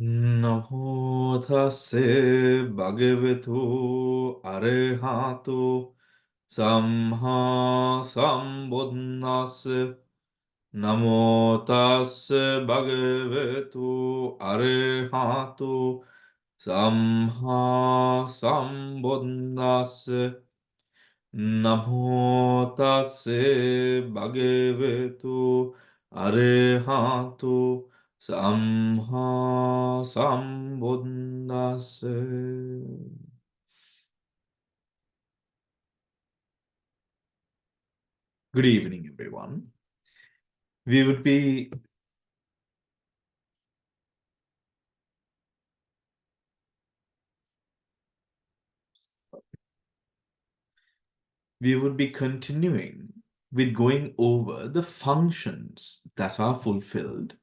Namo tassa bhagavato arahato samma sambuddhassa. Namo tassa bhagavato arahato samma sambuddhassa. Namo tassa bhagavato arahato samma sambuddhassa. Good evening, everyone. We would be continuing with going over the functions that are fulfilled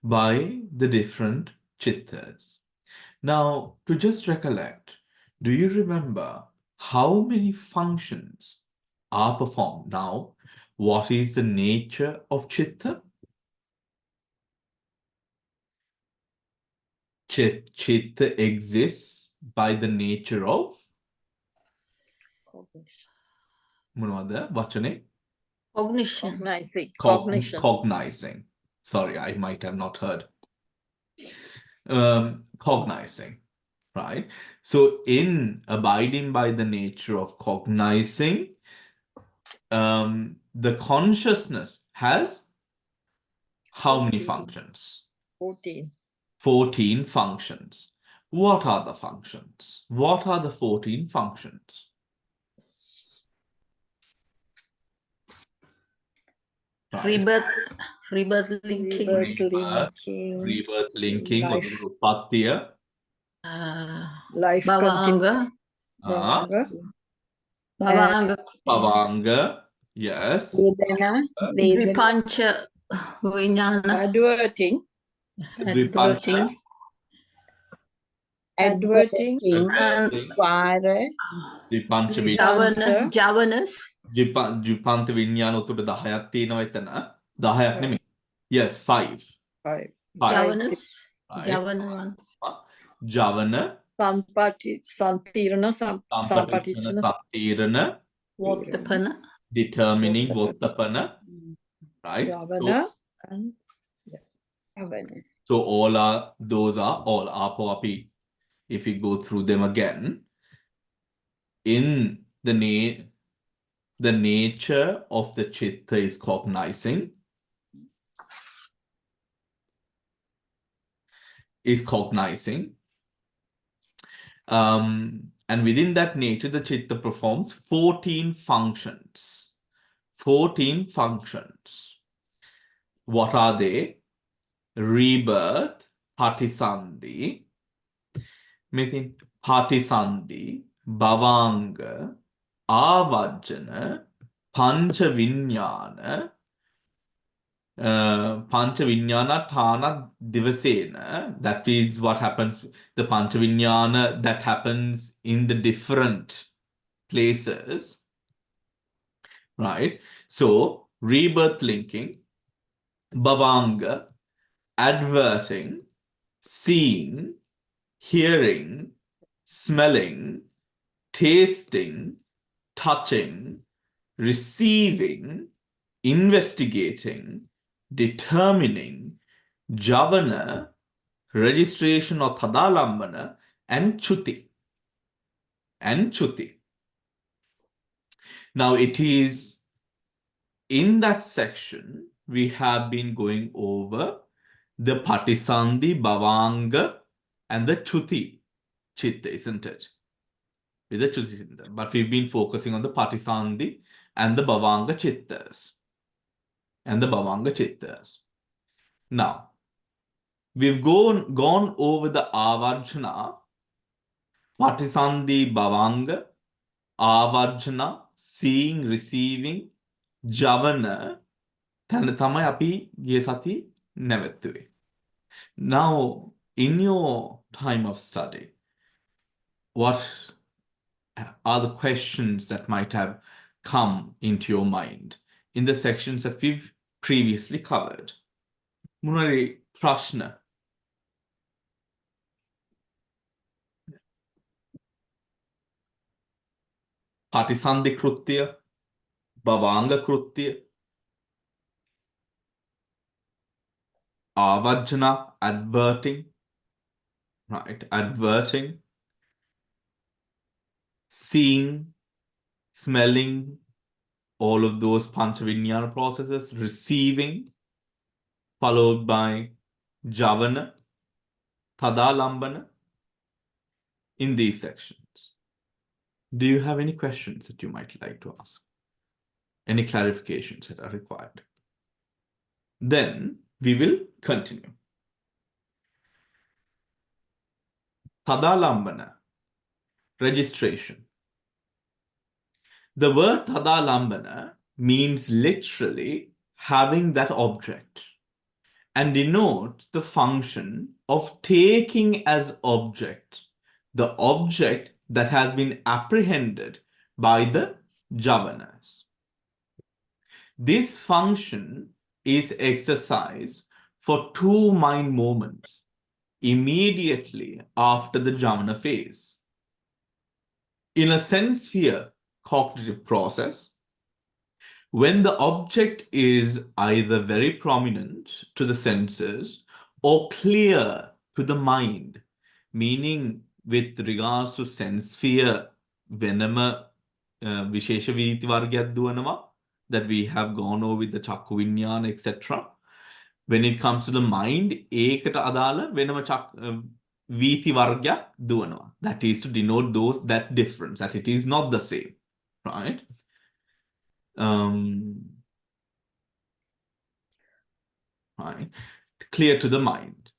by the different chittas. Now, to just recollect, do you remember how many functions are performed? Now, what is the nature of chitta? Chitta exists by the nature of මොනවද වචනේ? Cognizing. Sorry, I might have not heard. Cognizing, right? So in abiding by the nature of cognizing, the consciousness has how many functions? 14 functions. What are the functions? What are the 14 functions? Right. Rebirth linking. Rebirth linking. Patya. Life Bhavanga. Bhavanga. Yes. Vedana. Vipancha Vijnana. Adverting. Vara. Vipancha Javanas. Jupanta විඤ්ඤාණ උතුර 10ක් තියෙනවා එතන. 10ක් නෙමෙයි. Yes, 5. Javanas. Javana ones. Javana. Santirana. Vottapana. Determining Vottapana. Right? Javana and Javana. So those are all Apo Api. If we go through them again, in the nature of the chitta is cognizing. And within that nature, the chitta performs 14 functions. 14 functions. What are they? Rebirth, Patisandhi, Patisandhi, Bhavanga, Avajjana, Pancha Vinyana, Pancha Vinyana Thana Divasena. That means what happens, the Pancha Vinyana that happens in the different places. Right? So, rebirth linking, Bhavanga, adverting, seeing, hearing, smelling, tasting, touching, receiving, investigating, determining, javana, registration or tadalambana, and chuti. Now it is in that section we have been going over the Patisandhi, Bhavanga, and the Chuti chitta, isn't it? With the Chuti chitta. But we've been focusing on the Patisandhi and the Bhavanga chittas. Now, we've gone over the Avarjana, Patisandhi, Bhavanga, Avarjana, seeing, receiving, Javana, තැන තමයි අපි ගිය සති නැවතුවේ. Now, in your time of study, what are the questions that might have come into your mind in the sections that we've previously covered? මොනවාරි ප්‍රශ්න? Patisandhi krutya, Bhavanga krutya, avajjana, adverting, right? Adverting, seeing, smelling, all of those panchavinyana processes, receiving, followed by javana, tadalambana, in these sections. Do you have any questions that you might like to ask? Any clarifications that are required? Then we will continue. Tadalambana, registration. The word tadalambana means literally having that object and denotes the function of taking as object the object that has been apprehended by the javanas. This function is exercised for 2 mind moments immediately after the javana phase. In a sense sphere cognitive process, when the object is either very prominent to the senses or clear to the mind, meaning with regards to sense sphere, venama vishesha viti vargyak duwanawa, that we have gone over with the chakku vinyana, etc. When it comes to the mind, ekata adala venama viti vargyak duwanawa. That is to denote that difference, that it is not the same, right? Right, clear to the mind.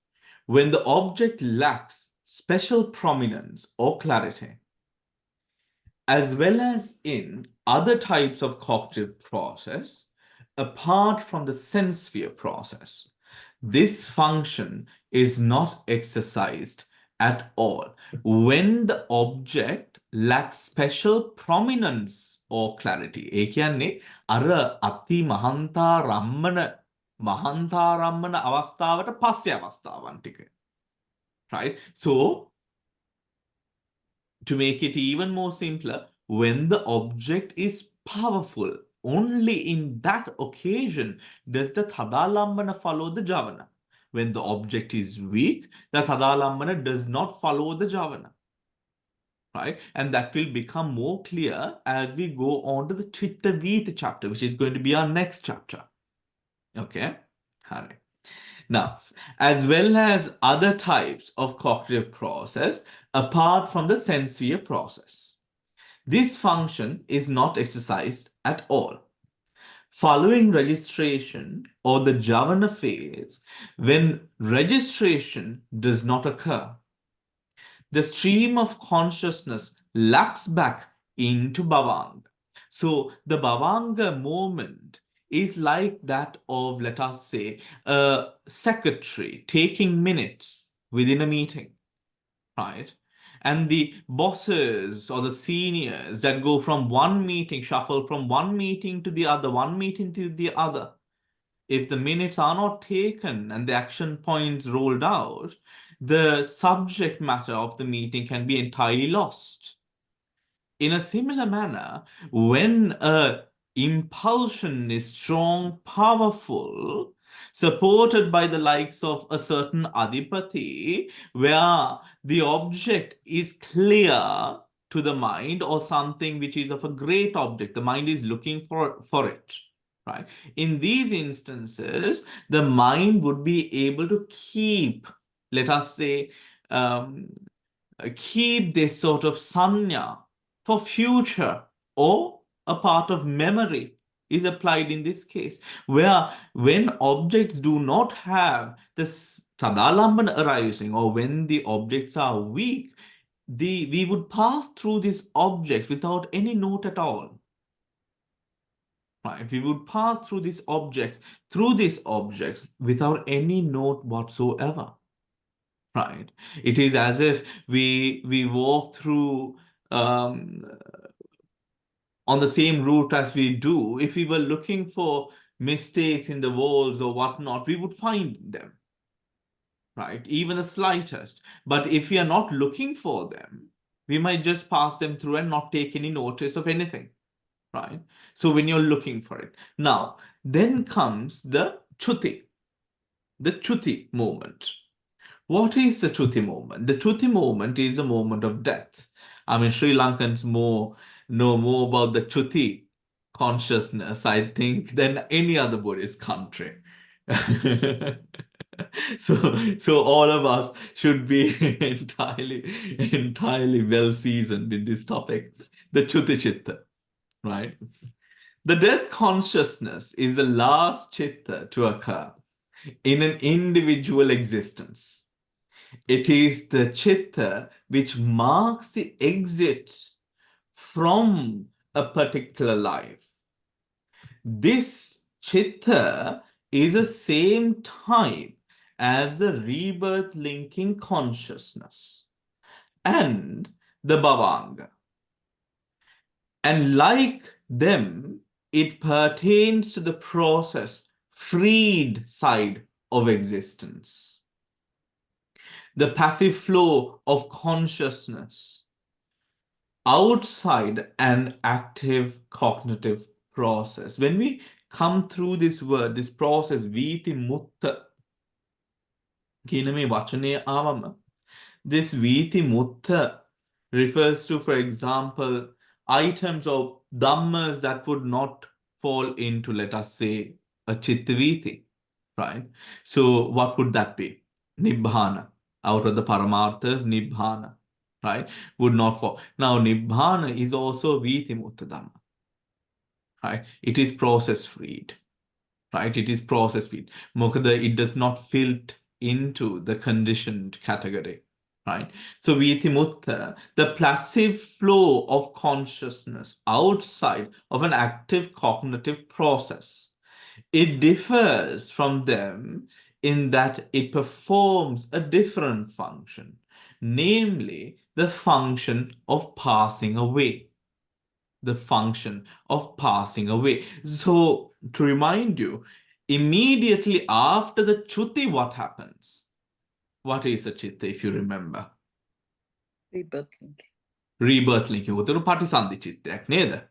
When the object lacks special prominence or clarity, as well as in other types of cognitive process, apart from the sense sphere process, this function is not exercised at all. When the object lacks special prominence or clarity, ඒ කියන්නේ අර අති මහන්තාරම්මන අවස්ථාවට පස්සේ අවස්ථාවන් ටික. Right? So, to make it even more simpler, when the object is powerful, only in that occasion does the tadalambana follow the javana. When the object is weak, the tadalambana does not follow the javana. Right? And that will become more clear as we go on to the Chitta Vita chapter, which is going to be our next chapter. Okay? All right. Now, as well as other types of cognitive process apart from the sense sphere process, this function is not exercised at all. Following registration or the javana phase, when registration does not occur, the stream of consciousness laps back into Bhavanga. So the Bhavanga moment is like that of, let us say, a secretary taking minutes within a meeting, right? And the bosses or the seniors that go from one meeting, shuffle from one meeting to the other, one meeting to the other. If the minutes are not taken and the action points rolled out, the subject matter of the meeting can be entirely lost. In a similar manner, when a impulsion is strong, powerful, supported by the likes of a certain adipati, where the object is clear to the mind or something which is of a great object, the mind is looking for it. Right? In these instances, the mind would be able to keep, let us say, keep this sort of sanya for future, or a part of memory is applied in this case, where when objects do not have this tadalambana arising, or when the objects are weak, we would pass through this object without any note at all. Right? We would pass through these objects without any note whatsoever. Right? It is as if we walk through on the same route as we do. If we were looking for mistakes in the walls or whatnot, we would find them. Right? Even the slightest. But if we are not looking for them, we might just pass them through and not take any notice of anything, right? So when you're looking for it. Now, then comes the Chuti moment. What is the Chuti moment? The Chuti moment is a moment of death. I mean, Sri Lankans know more about the Chuti consciousness, I think, than any other Buddhist country. So all of us should be entirely well seasoned in this topic, the Chuti Chitta, right? The death consciousness is the last chitta to occur in an individual existence. It is the chitta which marks the exit from a particular life. This chitta is the same type as the rebirth linking consciousness and the Bhavanga. And like them, it pertains to the process freed side of existence. The passive flow of consciousness outside an active cognitive process. When we come through this word, this process, viti mutta, කියන මේ වචනය ආවම, this viti mutta refers to, for example, items of dhammas that would not fall into, let us say, a chitta viti, right? So what would that be? Nibbana. Out of the paramarthas, nibbana, right? Would not fall. Now, nibbana is also viti mutta dhamma, right? It is process freed, right? It is process freed. Mokada, it does not fit into the conditioned category, right? So viti mutta, the passive flow of consciousness outside of an active cognitive process, it differs from them in that it performs a different function, namely the function of passing away. The function of passing away. So, to remind you, immediately after the Chuti, what happens? What is a Chitta, if you remember? Rebirth linking. Rebirth linking. උතන Patisandhi චිත්තයක් නේද?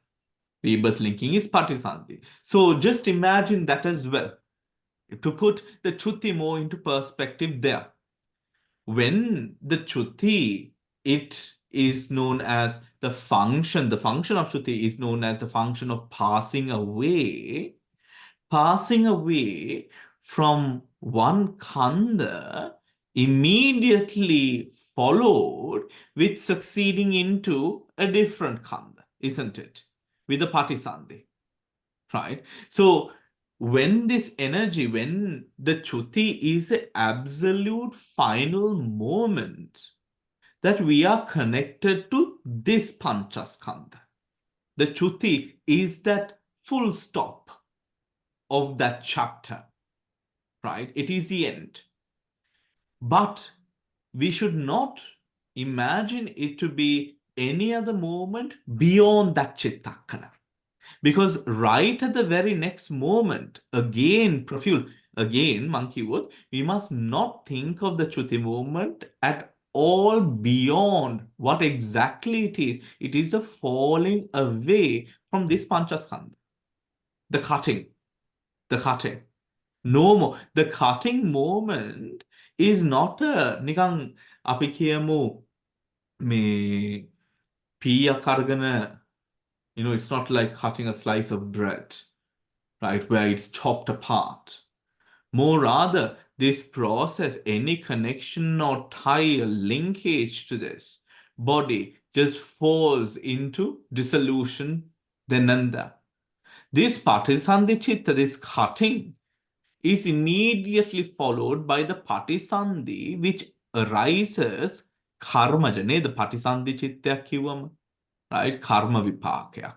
Rebirth linking is Patisandhi. So just imagine that as well. To put the Chuti more into perspective there. When the Chuti, it is known as the function of Chuti is known as the function of passing away from one khandha immediately followed with succeeding into a different khandha, isn't it? With the Patisandhi, right? So when this energy, when the Chuti is an absolute final moment that we are connected to this Panchaskandha. The Chuti is that full stop of that chapter, right? It is the end. But we should not imagine it to be any other moment beyond that Chittakkana. Because right at the very next moment, again, Monkey Wood, we must not think of the Chuti movement at all beyond what exactly it is. It is the falling away from this Panchaskandha. The cutting. No more. The cutting moment is not a නිකන් අපි කියමු මේ පීයක් අරගෙන, it's not like cutting a slice of bread, right, where it's chopped apart. More rather, this process, any connection or tie or linkage to this body just falls into dissolution then and there. This Patisandhi Chitta, this cutting, is immediately followed by the Patisandhi, which arises karmaja. The Patisandhi Chitta kiwam, right? Karma vipakyak.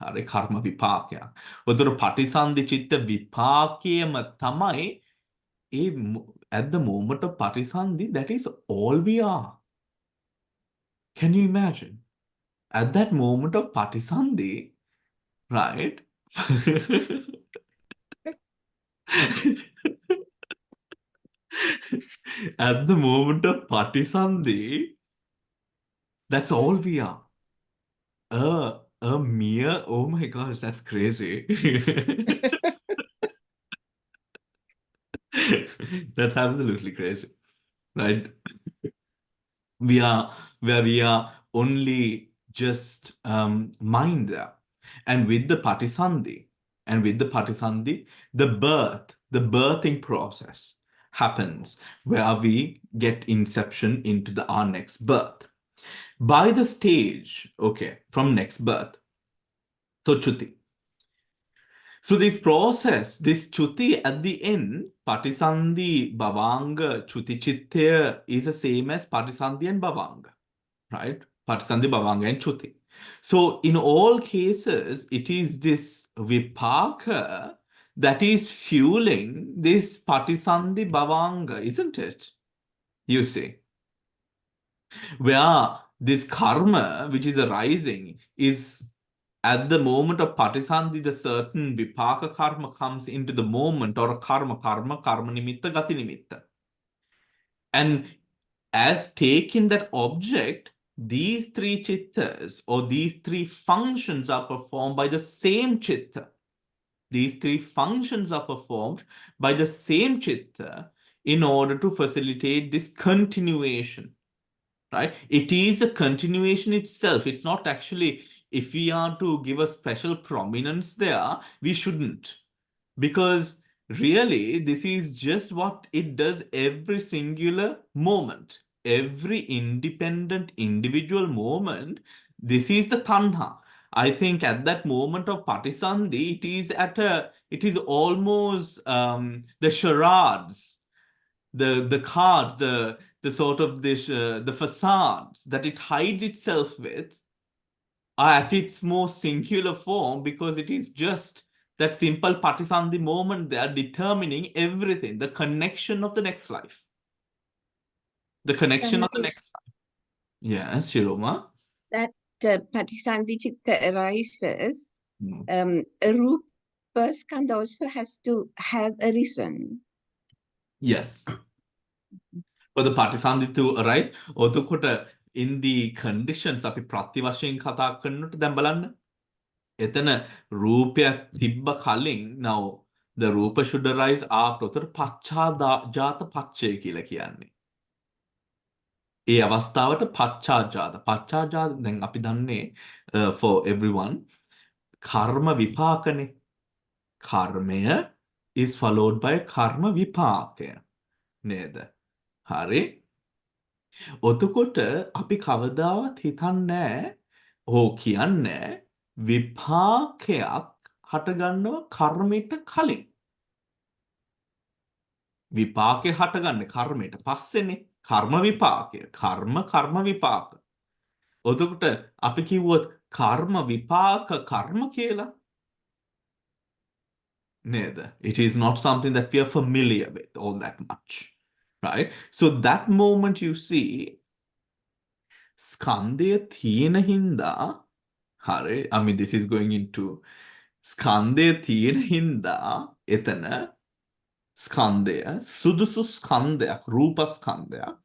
හරි කර්ම විපාකයක්. උතර පටිසන්ධි චිත්ත විපාකයම තමයි at the moment of Patisandhi, that is all we are. Can you imagine? At that moment of Patisandhi, right? At the moment of Patisandhi, That's all we are. A mere, oh my gosh, that's crazy. That's absolutely crazy, right? We are where we are only just mind there. And with the Patisandhi, the birthing process happens where we get inception into our next birth. By the stage, okay, from next birth, so Chuti. So this process, this Chuti at the end, Patisandhi, Bhavanga, Chuti Chittaya is the same as Patisandhi and Bhavanga, right? Patisandhi, Bhavanga and Chuti. So in all cases, it is this Vipaka that is fueling this Patisandhi, Bhavanga, isn't it? You see, where this karma, which is arising, is at the moment of Patisandhi, the certain Vipaka karma comes into the moment, or a karma nimitta, gati nimitta. And as taking that object, these three chittas or these three functions are performed by the same chitta. These three functions are performed by the same chitta in order to facilitate this continuation, right? It is a continuation itself. It's not actually, if we are to give a special prominence there, we shouldn't. Because really, this is just what it does every singular moment. Every independent individual moment, this is the tanha. I think at that moment of Patisandhi, it is almost the charades, the cards, the sort of this the facades that it hides itself with are at its most singular form, because it is just that simple Patisandhi moment they are determining everything, the connection of the next life. The connection of the next life. Yes, Shiroma. That Patisandhi Chitta arises, Hmm. a rupa skandha also has to have a reason. Yes. For the Patisandhi to arise, ඔතකොට in the conditions අපි ප්‍රති වශයෙන් කතා කරනකොට දැන් බලන්න. එතන රූපයක් තිබ්බ කලින්, now the rupa should arise after. උතර පච්චාජාත පච්චය කියලා කියන්නේ. ඒ අවස්ථාවට පච්චාජාත දැන් අපි දන්නේ for everyone කර්ම විපාකනේ. කර්මය is followed by කර්ම විපාකය නේද? හරි. ඔතකොට අපි කවදාවත් හිතන්නේ හෝ කියන්නේ විපාකයක් හටගන්නවා කර්මයට කලින්. විපාකේ හටගන්නේ කර්මයට පස්සේනේ. කර්ම විපාකය. කර්ම විපාක. ඔතකොට අපි කිව්වොත් කර්ම විපාක කර්ම කියලා නේද? It is not something that we are familiar with all that much, right? So that moment you see ස්කන්ධය තියෙන හින්දා, හරි, I mean this is going into ස්කන්ධය තියෙන හින්දා එතන ස්කන්ධය සුදුසු ස්කන්ධයක්, රූප ස්කන්ධයක්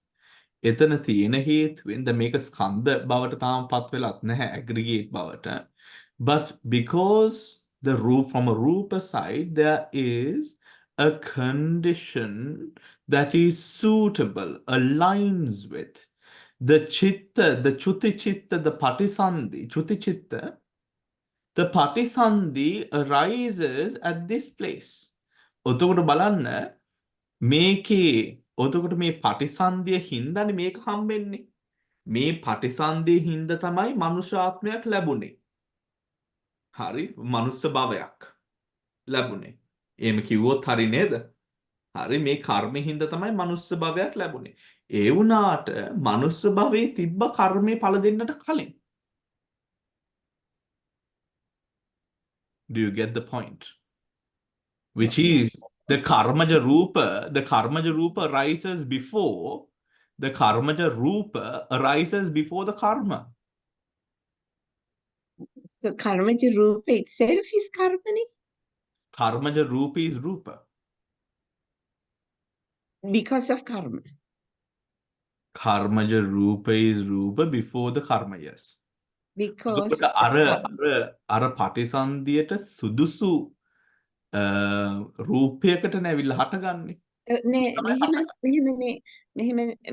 එතන තියෙන හේතුවෙන් දැන් මේක ස්කන්ධ බවට තාම පත් වෙලත් නැහැ, aggregate බවට. But because the root from a rupa side, there is a condition that is suitable, aligns with the chitta, the chuti chitta, the patisandhi, chuti chitta. The patisandhi arises at this place. ඔතකොට බලන්න මේකේ ඔතකොට මේ පටිසන්ධිය හින්දානේ මේක හම්බෙන්නේ. මේ පටිසන්ධිය හින්දා තමයි මනුෂ්‍ය ආත්මයක් ලැබුණේ. හරි, මනුස්ස භවයක් ලැබුණේ. එහෙම කිව්වොත් හරි නේද? හරි, මේ කර්මෙ හින්දා තමයි මනුස්ස භවයක් ලැබුණේ. ඒ වුණාට මනුස්ස භවයේ තිබ්බ කර්මේ ඵල දෙන්නට කලින්. Do you get the point? Which is the karmaja rupa arises before the karma. So karmaja rupa itself is karmani? Karmaja rupa is rupa. Because of karma. Karmaja Rupa is Rupa before the Karma, yes. because අර පටිසන්ධියට සුදුසු රූපයකට නැවිල්ල හටගන්නේ.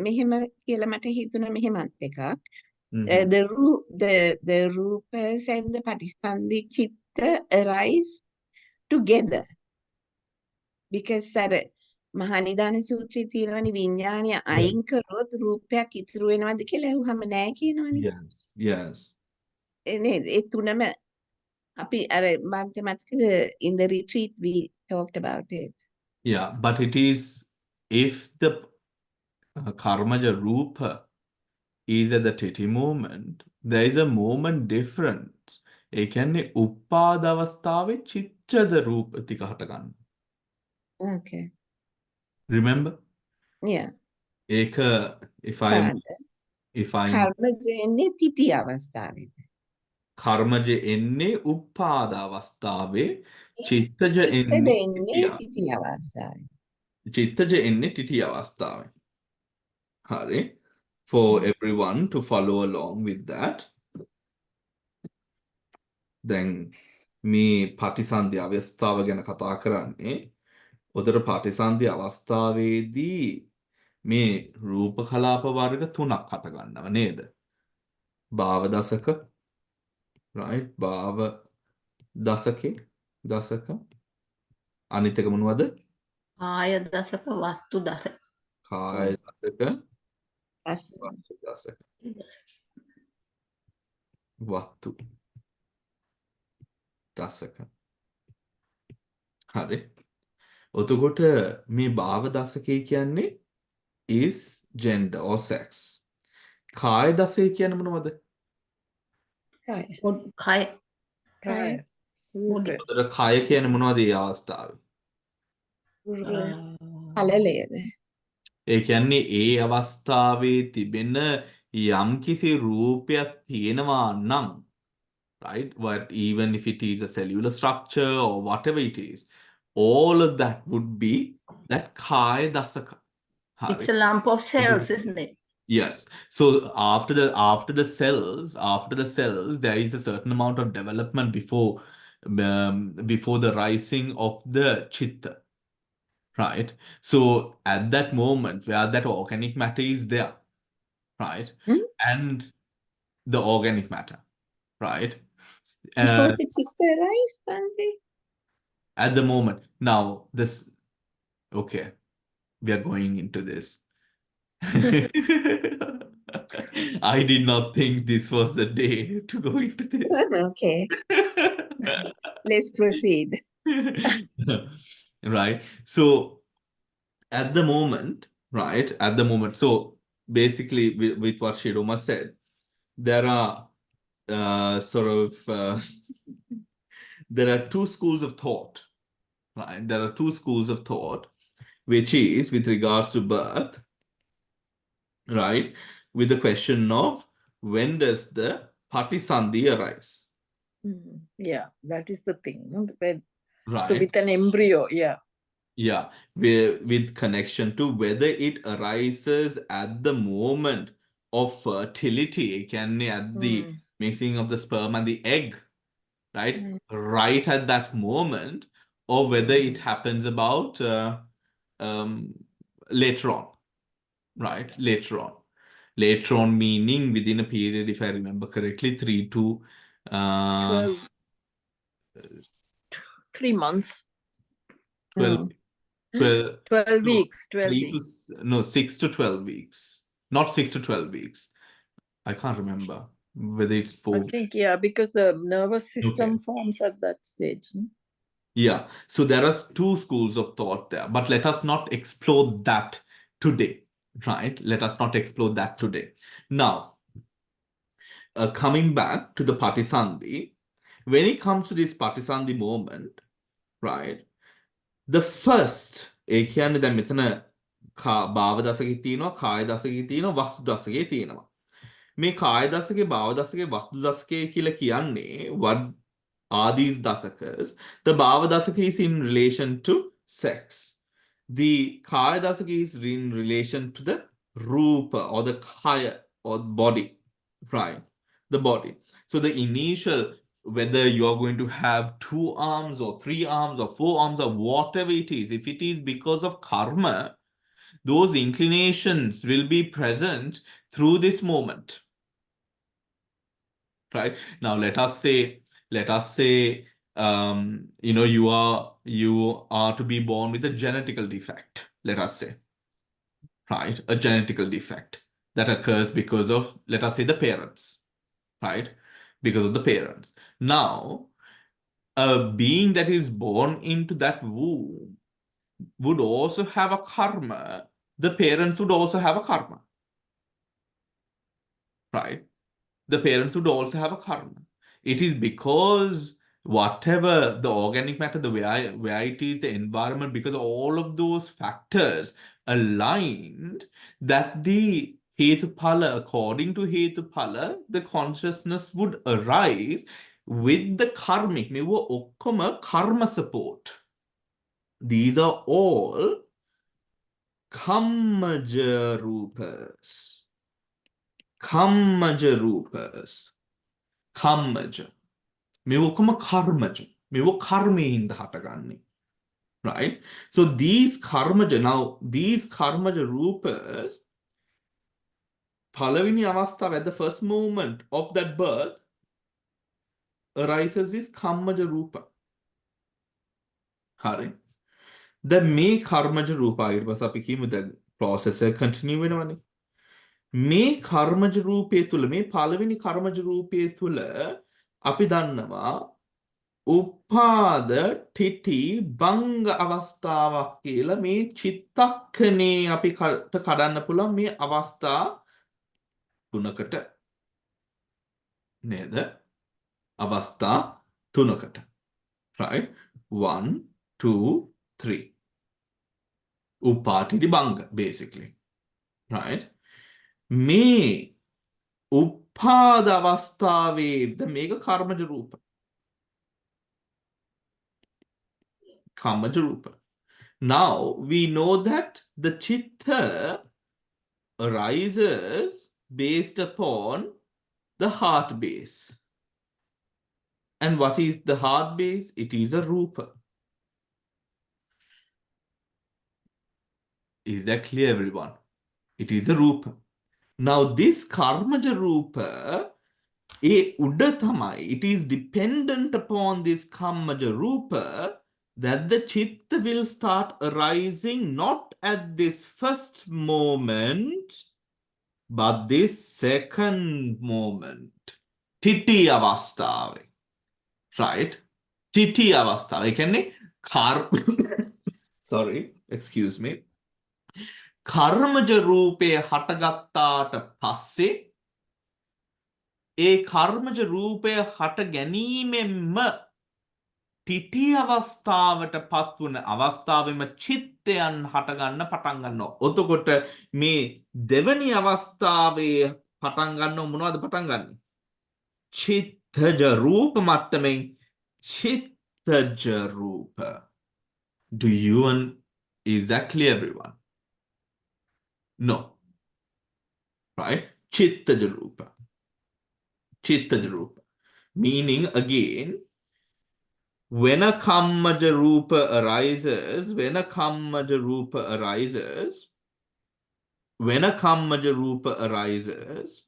මෙහෙම කියලා මට හිතුණා මෙහෙමත් එකක්. Mhm. The rupas and the Patisandhi chitta arise together because අර මහනිදාන සූත්‍රයේ තියෙනවනේ විඥානය අයින් කරොත් රූපයක් ඉතුරු වෙනවද කියලා අහුවම නෑ කියනවනේ. Yes, yes. නේද? ඒ තුනම අපි අර mathematical in the retreat we talked about it. Yeah, but it is if the Karmaja Rupa is at the titi moment, there is a moment difference. ඒ කියන්නේ උපාද අවස්ථාවේ චිත්තද රූප ටික හටගන්න. Okay. Remember? Yeah. ඒක if I'm කර්මජ එන්නේ තිති අවස්ථාවේද? කර්මජ එන්නේ උපාද අවස්ථාවේ චිත්තජ චිත්තද එන්නේ එන්නේ තිති අවස්ථාවේ. චිත්තජ එන්නේ titi අවස්ථාවේ. හරි. For everyone to follow along with that. දැන් මේ පටිසන්ධි අවස්ථාව ගැන කතා කරන්නේ. උදර පටිසන්ධි අවස්ථාවේදී මේ රූප කලාප වර්ග තුනක් හට ගන්නවා නේද? භාව දසක, right? භාව දසක අනිත් එක මොනවද? කාය දසක වස්තු දසක. කාය දසක, වස්තු වස්තු දසක, වස්තු දසක. හරි. එතකොට මේ භාව දසකේ කියන්නේ is gender or sex. කාය දසය කියන්නේ මොනවද? කාය. කාය Kaya. Rupa. එතකොට කාය කියන්නේ මොනවද මේ අවස්ථාවේ? කලලයද? ඒ කියන්නේ ඒ අවස්ථාවේ තිබෙන යම්කිසි රූපයක් තියෙනවා නම්, right? But even if it is a cellular structure or whatever it is, all of that would be that kaya dasaka. It's a lump of cells, isn't it? Yes. So after the cells, there is a certain amount of development before the rising of the chitta. Right. So at that moment where that organic matter is there, right? And the organic matter, right? Before the chitta arise, Bhante? At the moment. Now this, okay, we are going into this. I did not think this was the day to go into this. Okay, let's proceed. Right. So at the moment, right? At the moment. So basically, with what Shiroma said, there are there are two schools of thought, right? There are two schools of thought, which is with regards to birth, right? With the question of when does the Patisandhi arise? Yeah, that is the thing. No? Right. So with an embryo, yeah. Yeah, with connection to whether it arises at the moment of fertility, can at the mixing of the sperm and the egg, right? Right at that moment, or whether it happens about later on, right? Later on. Later on meaning within a period, if I remember correctly, 3 to 3 months. 12 weeks. 12 weeks. 6 to 12 weeks. Not 6 to 12 weeks. I can't remember whether it's 4. I think, yeah, because the nervous system forms at that stage. No? Yeah. So there are two schools of thought there, but let us not explore that today, right? Let us not explore that today. Now, coming back to the Patisandhi, when it comes to this Patisandhi moment, right? The first, ඒ කියන්නේ දැන් මෙතන භාව දසකේ තියෙනවා, කාය දසකේ තියෙනවා, වස්තු දසකේ තියෙනවා. මේ කාය දසකේ, භාව දසකේ, වස්තු දසකේ කියලා කියන්නේ what are these dasakas? The භාව dasaka is in relation to sex. The kaya dasaka is in relation to the rupa or the kaya or body, right? The body. So the initial, whether you're going to have 2 arms or 3 arms or 4 arms or whatever it is, if it is because of karma, those inclinations will be present through this moment, right? Now let us say you are to be born with a genetical defect, let us say, right? A genetical defect that occurs because of, let us say, the parents, right? Because of the parents. Now, a being that is born into that womb would also have a karma. The parents would also have a karma, right? The parents would also have a karma. It is because whatever the organic matter, the where it is, the environment, because all of those factors aligned, that the Hetupala, according to Hetupala, the consciousness would arise with the karmic. Mewa okkama karma support. These are all kammaja rupas. Kammaja rupas. Kammaja. මේ ඔක්කොම කර්මජ. මේව කර්මයෙන් හටගන්නේ. Right? So these karmaja, now these karmaja rupas, පළවෙනි අවස්ථාව at the first moment of that birth arises this kammaja rupa. හරි. දැන් මේ කර්මජ රූපා ඊට පස්සේ අපි කියමු දැන් process එක continue වෙනවනේ. මේ කර්මජ රූපය තුල මේ පළවෙනි කර්මජ රූපය තුල අපි දන්නවා උපාද ටිටි බංග අවස්ථාවක් කියලා මේ චිත්තක්ෂණේ අපි කඩන්න පුළුවන් මේ අවස්ථා තුනකට නේද? අවස්ථා තුනකට. Right? 1 2 3. උපාටිටි බංග basically. Right? මේ උපාද අවස්ථාවේ මේක කර්මජ රූප. Kamaja Rupa. Now we know that the chitta arises based upon the heart base. And what is the heart base? It is a rupa. Is that clear, everyone? It is a rupa. Now this karmaja rupa, it is dependent upon this karmaja rupa that the chitta will start arising not at this first moment, but this second moment. Titi avastave. Right? Titi avastave. Sorry, excuse me. Karmaja රූපය හටගත්තාට පස්සේ ඒ කර්මජ රූපය හට ගැනීමෙන්ම තිටි අවස්ථාවට පත්වන අවස්ථාවෙම චිත්තයන් හටගන්න පටන් ගන්නවා. එතකොට මේ දෙවැනි අවස්ථාවේ පටන් ගන්නව මොනවද පටන් ගන්නෙ? චිත්තජ රූප මට්ටමින් චිත්තජ රූප. Is that clear, everyone? No. Right? Chittaja Rupa. Chittaja Rupa. Meaning again, when a kammaja rupa arises, when a kammaja rupa arises, when a kammaja rupa arises,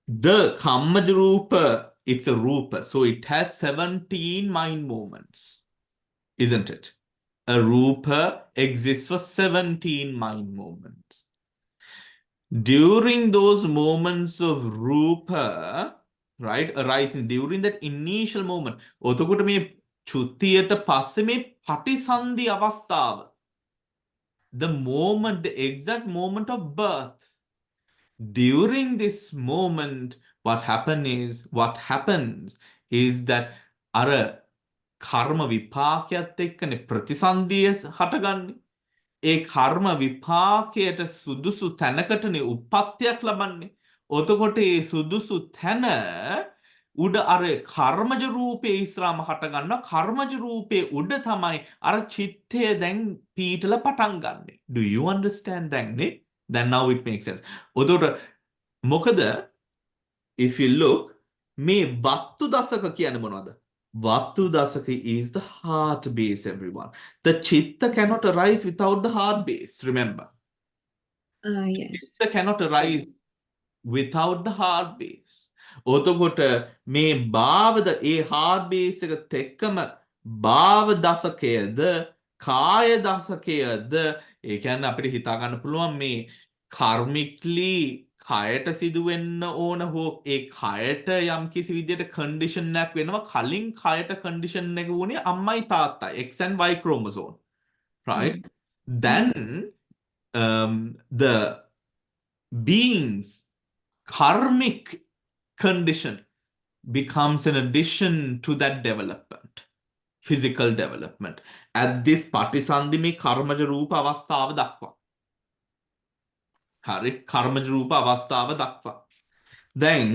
the kammaja rupa, it's a rupa, so it has 17 mind movements. Isn't it? A rupa exists for 17 mind movements. During those moments of rupa, right, arising, during that initial moment, ඔතකොට මේ චුතියට පස්සේ මේ පටිසන්ධි අවස්ථාව, the moment, the exact moment of birth. During this moment, what happens is that අර කර්ම විපාකයත් එක්කනේ ප්‍රතිසන්දිය හටගන්නේ. ඒ කර්ම විපාකයට සුදුසු තැනකටනේ උප්පත්තියක් ලබන්නේ. එතකොට ඒ සුදුසු තැන උඩ අර කර්මජ රූපේ ඉස්සරහම හට ගන්නවා. කර්මජ රූපේ උඩ තමයි අර චිත්තය දැන් පීටල පටන් ගන්නෙ. Do you understand දැන් නේ? Then now it makes sense. උඩට මොකද if you look මේ වත්තු දසක කියන්නේ මොනවද? වත්තු දසක is the heart base everyone. The chitta cannot arise without the heart base. Remember. Yes. Chitta cannot arise without the heart base. ඔතකොට මේ භාවද ඒ heart base එකත් එක්කම භාව දසකයද කාය දසකයද ඒ කියන්නේ අපිට හිතා ගන්න පුළුවන් මේ karmically කයට සිදුවෙන්න ඕන හෝ ඒ කයට යම් කිසි විදිහට condition එකක් වෙනවා කලින් කයට condition එක වුණේ අම්මයි තාත්තයි X and Y chromosome, right? Then the being's karmic condition becomes an addition to that development, physical development. At this Patisandhi මේ කර්මජ රූප අවස්ථාව දක්වා. හරි කර්මජ රූප අවස්ථාව දක්වා. දැන්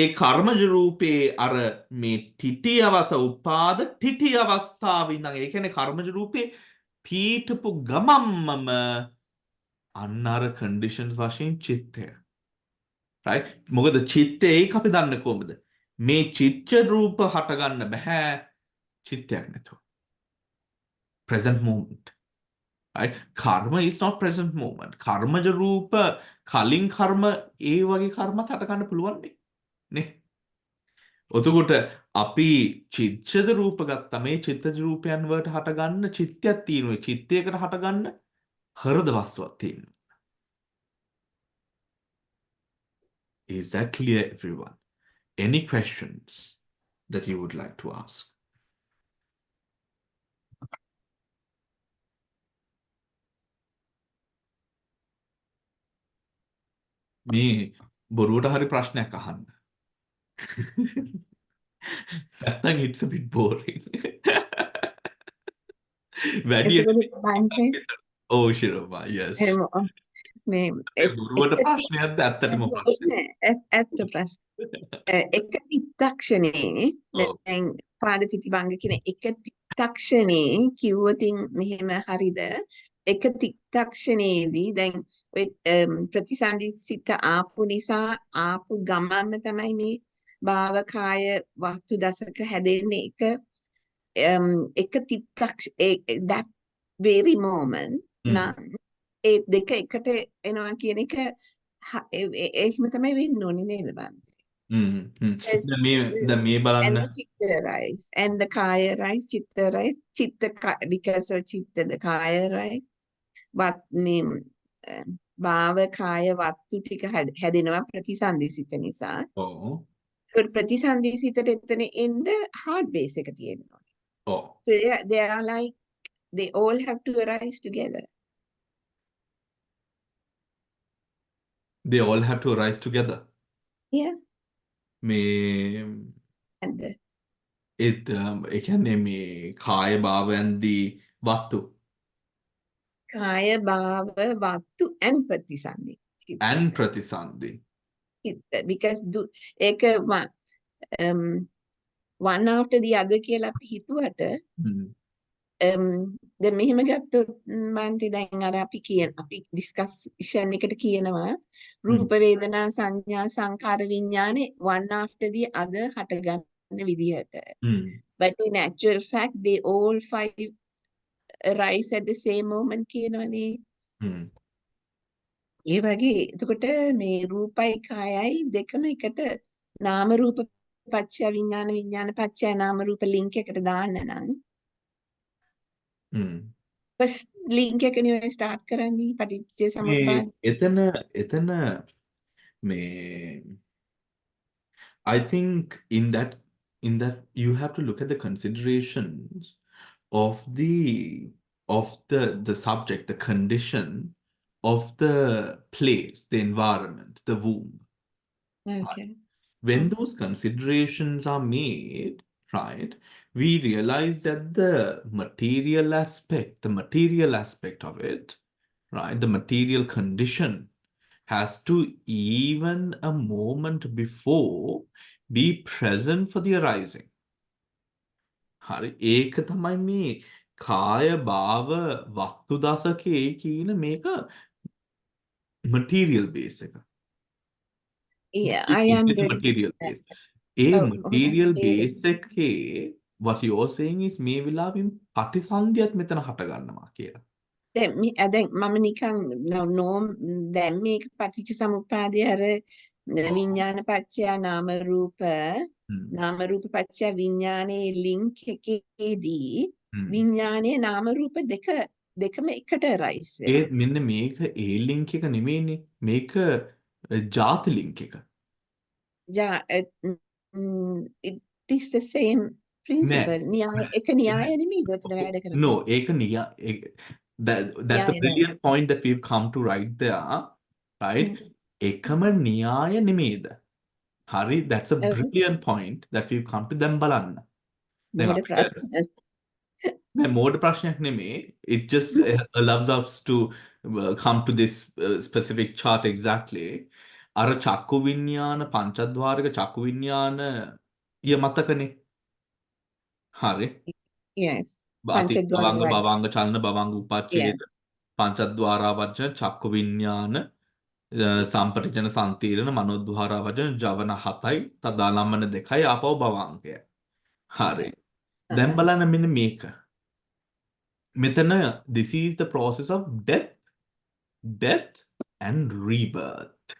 ඒ කර්මජ රූපේ අර මේ තිටි අවස උපාද තිටි අවස්ථාව ඉඳන් ඒ කියන්නේ කර්මජ රූපේ පීඨපු ගමම්මම අන්න අර conditions වශයෙන් චිත්තය. right? මොකද චිත්තේ ඒක අපි දන්නේ කොහොමද? මේ චිත්ත රූප හට ගන්න බෑ චිත්තයක් නැතුව. present moment. right? Karma is not present moment. කර්මජ රූප කලින් කර්ම ඒ වගේ කර්මත් හට ගන්න පුළුවන් නේ. ඔතකොට අපි චිත්තද රූප ගත්තා මේ චිත්තජ රූපයන් වලට හට ගන්න චිත්තයක් තියෙනවා. චිත්තයකට හට ගන්න හෘද වස්තුවක් තියෙනවා. Is that clear, everyone? Any questions that you would like to ask? මේ බොරුවට හරි ප්‍රශ්නයක් අහන්න. නැත්නම් it's a bit boring. වැඩි Oh, Shiroma, yes. මේ බොරුවට ප්‍රශ්නයක්ද ඇත්තටම ප්‍රශ්නයක්? ඇත්ත ප්‍රශ්න. එක චිත්තක්ෂණේ දැන් පාදතිතිබංග කියන එක චිත්තක්ෂණේ කිව්වතින් මෙහෙම හරිද? එක චිත්තක්ෂණේදී දැන් ඔය ප්‍රතිසන්දි සිත ආපු නිසා ආපු ගමන්ම තමයි මේ භාව කාය වස්තු දසක හැදෙන්නේ එක that very moment නම් ඒ දෙක එකට එනවා කියන එක එහෙම තමයි වෙන්න ඕනේ නේද බන්ද? දැන් මේ බලන්න And the chitta rise and the kaya rise, chitta rise, because of chitta the kaya rise. But මේ භාව කාය වස්තු ටික හැදෙනවා ප්‍රතිසන්දිසිත නිසා. ඔව්. ඒ ප්‍රතිසන්දිසිතට එතන එන්න hard base එක තියෙනවා. ඔව්. So they are like they all have to arise together. They all have to arise together. Yeah. මේ And ඒ කියන්නේ මේ කාය භාවයන්දී වස්තු kaya bhava vattu and pratisandhi and ප්‍රතිසන්දි. because ඒක one after the other කියලා අපි හිතුවට දැන් මෙහෙම ගත්තොත් මන්ති දැන් අර අපි ඩිස්කෂන් එකට කියනවා රූප වේදනා සංඥා සංකාර විඥානේ one after the other හට ගන්න විදිහට. But in actual fact they all five arise at the same moment කියනවනේ. ඒ වගේ එතකොට මේ රූපයි කායයි දෙකම එකට නාම රූප පත්‍ය විඥාන විඥාන පත්‍ය නාම රූප ලින්ක් එකට දාන්න නම් first link එක නේ start කරන්නේ පටිච්ච සමුප්පාද. එතන මේ I think in that you have to look at the considerations of the subject, the condition of the place, the environment, the womb. Okay. When those considerations are made, right, we realize that the material aspect of it, right, the material condition has to even a moment before be present for the arising. හරි ඒක තමයි මේ කාය භාව වස්තු දසකේ කියන මේක material base එක. Yeah, This I is the understand material that. base. A Oh, material okay. base එකේ what you're saying is මේ වෙලාවෙන් පටිසන්ධියත් මෙතන හට ගන්නවා කියලා. දැන් මම නිකන් නෝම් දැන් මේක පටිච්ච සමුප්පාදයේ අර විඥාන පත්‍ය නාම රූප පත්‍ය විඥානයේ ලින්ක් එකේදී විඥානයේ නාම රූප දෙකම එකට රයිස් ඒ වෙනවා. මෙන්න මේක ඒ ලින්ක් එක නෙමෙයිනේ. මේක ජාති ලින්ක් එක. It is the same principle. නෑ. එක න්‍යාය නෙමෙයිද ඔතන වැඩ කරන්නේ? No, ඒක that's a න්‍යාය නෑ. brilliant point that we've come to right there, right? එකම න්‍යාය නෙමේද? හරි, that's a brilliant point that we've come to. දැන් බලන්න. දැන් මොකද අපිට ප්‍රශ්න? නෑ මෝඩ ප්‍රශ්නයක් නෙමේ. It just allows us to come to this specific chart exactly. අර චක්කු විඤ්ඤාණ පංචද්වාරික චක්කු විඤ්ඤාණ ය මතකනේ. හරි. Yes. අති පංචද්වාර භවංග වචන. භවංග චලන භවංග උපච්ඡේද පංචද්වාරා වචන චක්කු විඤ්ඤාණ සම්පටිජන සම්තීරණ මනෝද්වාරා වචන ජවන 7යි තදාලම්බන 2යි ආපහු භවංගය. හරි. දැන් බලන්න මෙන්න මේක. මෙතන this is the process of death and rebirth.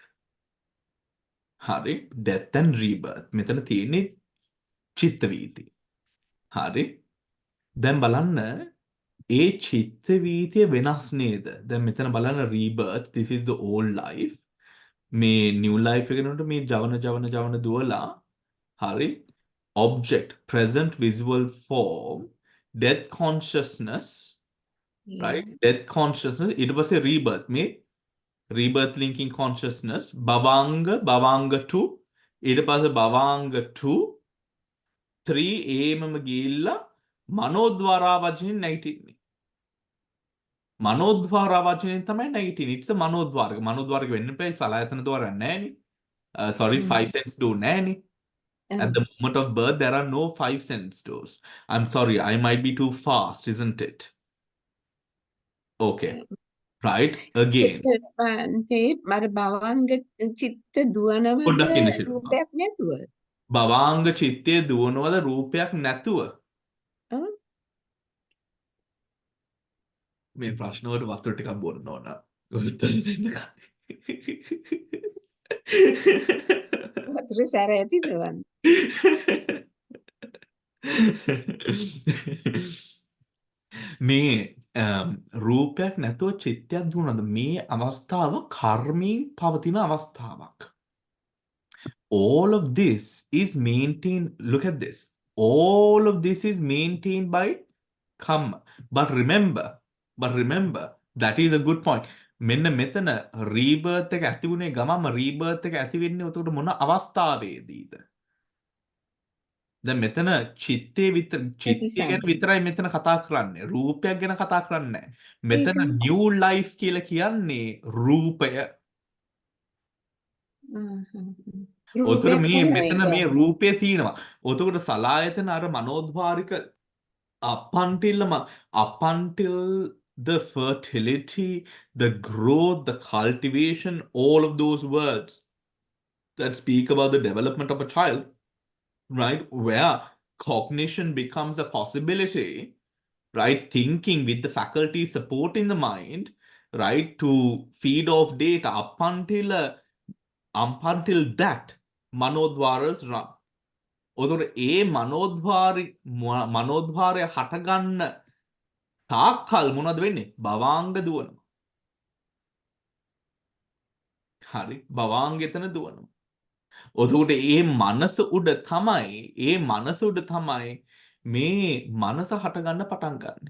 හරි. death and rebirth. මෙතන තියෙන්නේ චිත්ත වීති. හරි. දැන් බලන්න ඒ චිත්ත වීතිය වෙනස් නේද? දැන් මෙතන බලන්න rebirth, this is the old life. මේ new life එකනට මේ ජවන දුවලා හරි object present visual form death consciousness, right? Death consciousness ඊට පස්සේ rebirth මේ rebirth linking consciousness භවංග 2 ඊට පස්සේ භවංග 2 3 ඒමම ගිහිල්ලා මනෝද්වාරා වචනෙන් නැගිටින්නේ. මනෝද්වාරා වචනෙන් තමයි නැගිටින්නේ. It's a මනෝද්වාරක. මනෝද්වාරක වෙන්න බෑ. සලආයතන ద్వාර නැහැනේ. Sorry, 5 sense door නැහැනේ. At the moment of birth, there are no 5 sense doors. I'm sorry, I might be too fast, isn't it? Okay. Right? Again. මර භවංග චිත්ත දුවනවද පොඩ්ඩක් ඉන්න ශිල්පා. රූපයක් නැතුව? භවංග චිත්තයේ දුවනවද රූපයක් නැතුව? මේ ප්‍රශ්න වලට වතුර ටිකක් බොන්න ඕන. උත්තර දෙන්න. වතුර සැර ඇති සවන්. මේ රූපයක් නැතුව චිත්තයක් දුවනද මේ අවස්ථාව කර්මයෙන් පවතින අවස්ථාවක්. All of this is maintained. Look at this. All of this is maintained by karma. But remember, that is a good point. මෙන්න මෙතන rebirth එක ඇති වුණේ ගමම rebirth එක ඇති වෙන්නේ උතකට මොන අවස්ථාවේදීද? දැන් මෙතන චිත්තේ ගැන විතරයි මෙතන කතා කරන්නේ. රූපයක් ගැන කතා කරන්නේ නැහැ. මෙතන new life කියලා කියන්නේ රූපය. ඔතන මෙතන මේ රූපය තියෙනවා. ඔතකොට සලායතන අර මනෝද්වාරික up until the fertility, the growth, the cultivation, all of those words that speak about the development of a child, right? Where cognition becomes a possibility, right? Thinking with the faculty supporting the mind, right? To feed off data up until that, manodwaras run. ඔතකොට ඒ මනෝද්වාරය හටගන්න තාක්කල් මොනවද වෙන්නේ? භවාංග දුවනවා. හරි. භවාංග එතන දුවනවා. ඔතකොට ඒ මනස උඩ තමයි මේ මනස හටගන්න පටන් ගන්න.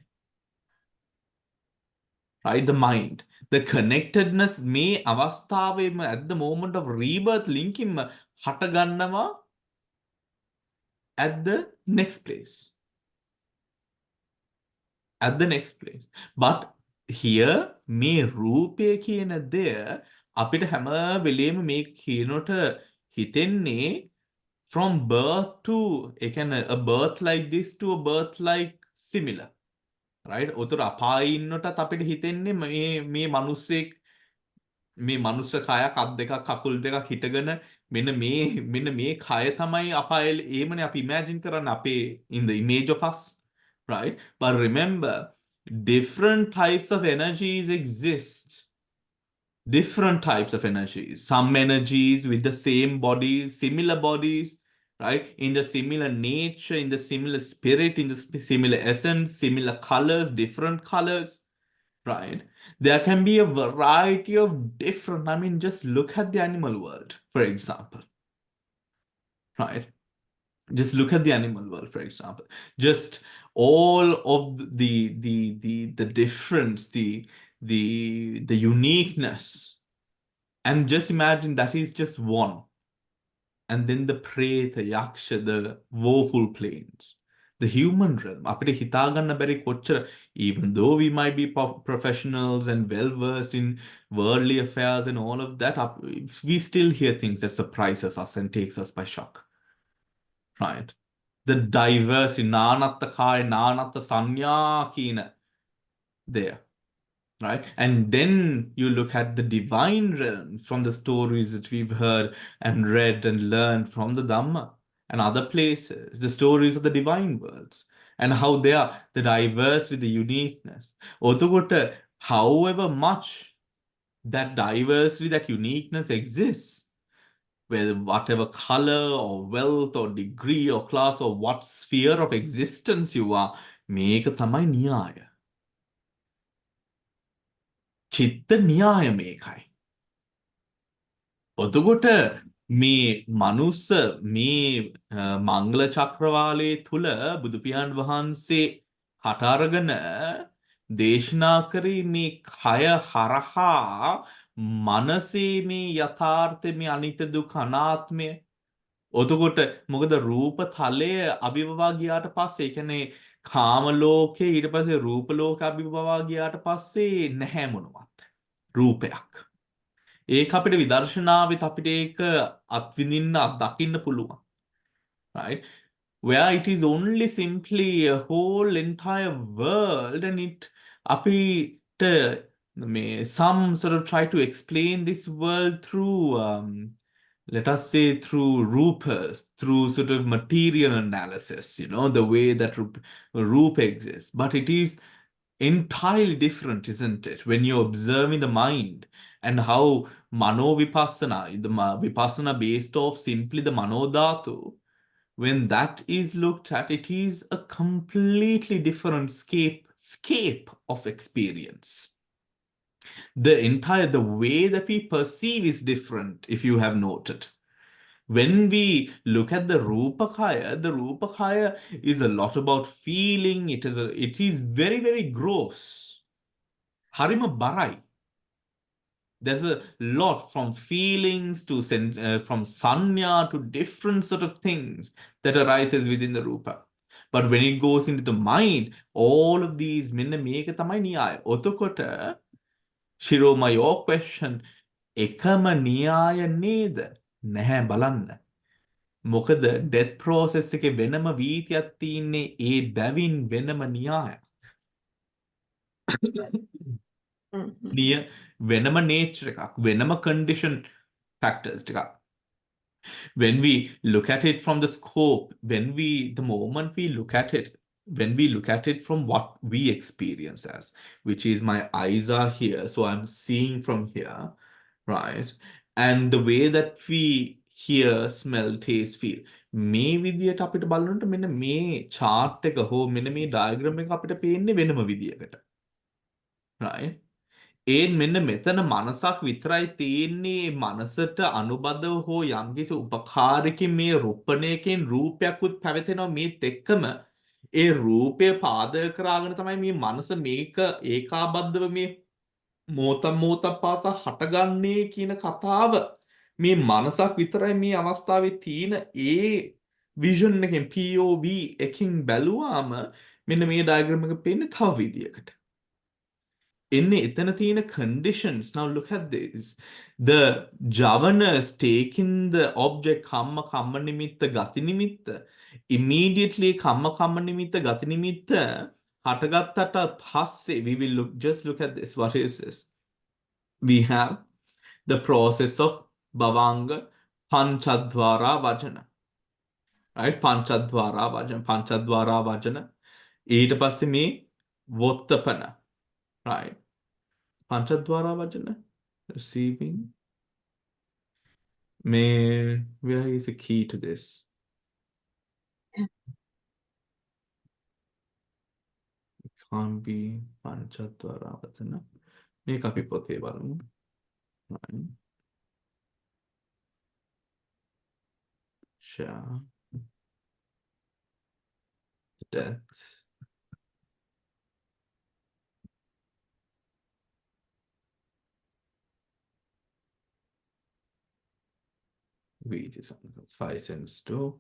Right? The mind. The connectedness මේ අවස්ථාවේම at the moment of rebirth linking හටගන්නවා at the next place. But here මේ රූපය කියන දෙය අපිට හැම වෙලේම මේ කියනට හිතෙන්නේ from birth to a birth like this to a birth like similar, right? උතර අපායේ ඉන්නටත් අපිට හිතෙන්නේ මේ මනුස්ස කයක් අත් දෙකක් කකුල් දෙකක් හිටගෙන මෙන්න මේ කය තමයි අපායේ ඒමනේ අපි imagine කරන්න අපේ in the image of us, right? But remember, different types of energies exist. Different types of energies. Some energies with the same bodies, similar bodies, right? In the similar nature, in the similar spirit, in the similar essence, similar colors, different colors, right? There can be a variety of different, I mean, just look at the animal world, for example, right? Just look at the animal world, for example. Just all of the difference, the uniqueness. And just imagine that is just one. And then the preta, yaksha, the woeful planes. The human realm. අපිට හිතා ගන්න බැරි කොච්චර, even though we might be professionals and well versed in worldly affairs and all of that, we still hear things that surprises us and takes us by shock. Right? The diversity, නානත්ත කාය නානත්ත සංඥා කියන there. Right? And then you look at the divine realms from the stories that we've heard and read and learned from the Dhamma and other places, the stories of the divine worlds and how they are the diverse with the uniqueness. Otogotta, however much that diversity, that uniqueness exists, whether whatever color or wealth or degree or class or what sphere of existence you are, මේක තමයි න්‍යාය. චිත්ත න්‍යාය මේකයි. ඔතකොට මේ මනුස්ස මේ මංගල චක්‍රවාලයේ තුල බුදුපියාණන් වහන්සේ හටාරගෙන දේශනා කරේ මේ කය හරහා මනසේ මේ යථාර්ථය මේ අනිත්‍ය දුක්ඛ අනාත්මය. ඔතකොට මොකද රූප තලය අභිභවා ගියාට පස්සේ ඒ කියන්නේ කාම ලෝකේ ඊට පස්සේ රූප ලෝක අභිභවා ගියාට පස්සේ නැහැ මොනවත් රූපයක්. ඒක අපිට විදර්ශනාවෙත් අපිට ඒක අත්විඳින්න අත්දකින්න පුළුවන්. Right? Where it is only simply a whole entire world and it අපිට some sort of try to explain this world through let us say through rupas, through sort of material analysis, the way that rupa exists. But it is entirely different, isn't it? When you're observing the mind and how mano vipassana, the vipassana based off simply the mano dhatu, when that is looked at, it is a completely different scape of experience. The way that we perceive is different, if you have noted. When we look at the Rupakaya is a lot about feeling. It is very, very gross. Harima Barai. There's a lot from feelings to from sanya to different sort of things that arises within the Rupa. But when it goes into the mind, all of these minna meka tamai niyaya. Otokota, Shiroma, your question, ekama niyaya neda. නැහැ බලන්න. මොකද death process එකේ වෙනම වීතියක් තියෙන්නේ ඒ බැවින් වෙනම න්‍යායක්. වෙනම nature එකක්, වෙනම condition factors ටිකක්. When we look at it from the scope, the moment we look at it, when we look at it from what we experience as, which is my eyes are here, so I'm seeing from here, right? And the way that we hear, smell, taste, feel. මේ විදියට අපිට බලනකොට මෙන්න මේ chart එක හෝ මෙන්න මේ diagram එක අපිට පේන්නේ වෙනම විදියකට. Right? මෙන්න මෙතන මනසක් විතරයි තියෙන්නේ. මනසට අනුබද්ධව හෝ යම්කිසි උපකාරකින් මේ රූපණයකින් රූපයක්ුත් පැවතෙනවා. මේත් එක්කම ඒ රූපය පාදක කරගෙන තමයි මේ මනස මේක ඒකාබද්ධව මේ මොහොතක් පාසා හටගන්නේ කියන කතාව. මේ මනසක් විතරයි මේ අවස්ථාවේ තියෙන ඒ vision එකෙන් POV එකකින් බැලුවාම මෙන්න මේ diagram එක පේන්නේ තව විදියකට. එතන තියෙන conditions. Now look at this. The governors taking the object kamma nimitta gati nimitta. Immediately kamma nimitta gati nimitta හටගත්තට පස්සේ we will just look at this. What is this? We have the process of Bhavanga Panchadvara Vajana. Right? Panchadvara Vajana. ඊට පස්සේ මේ වොත්තපන. Right? Panchadvara Vajana. Receiving. Where is the key to this? It can't be Panchadvara Vajana. මේක අපි පොතේ බලමු. Right? Share. Death. Wheat is 5 cents too.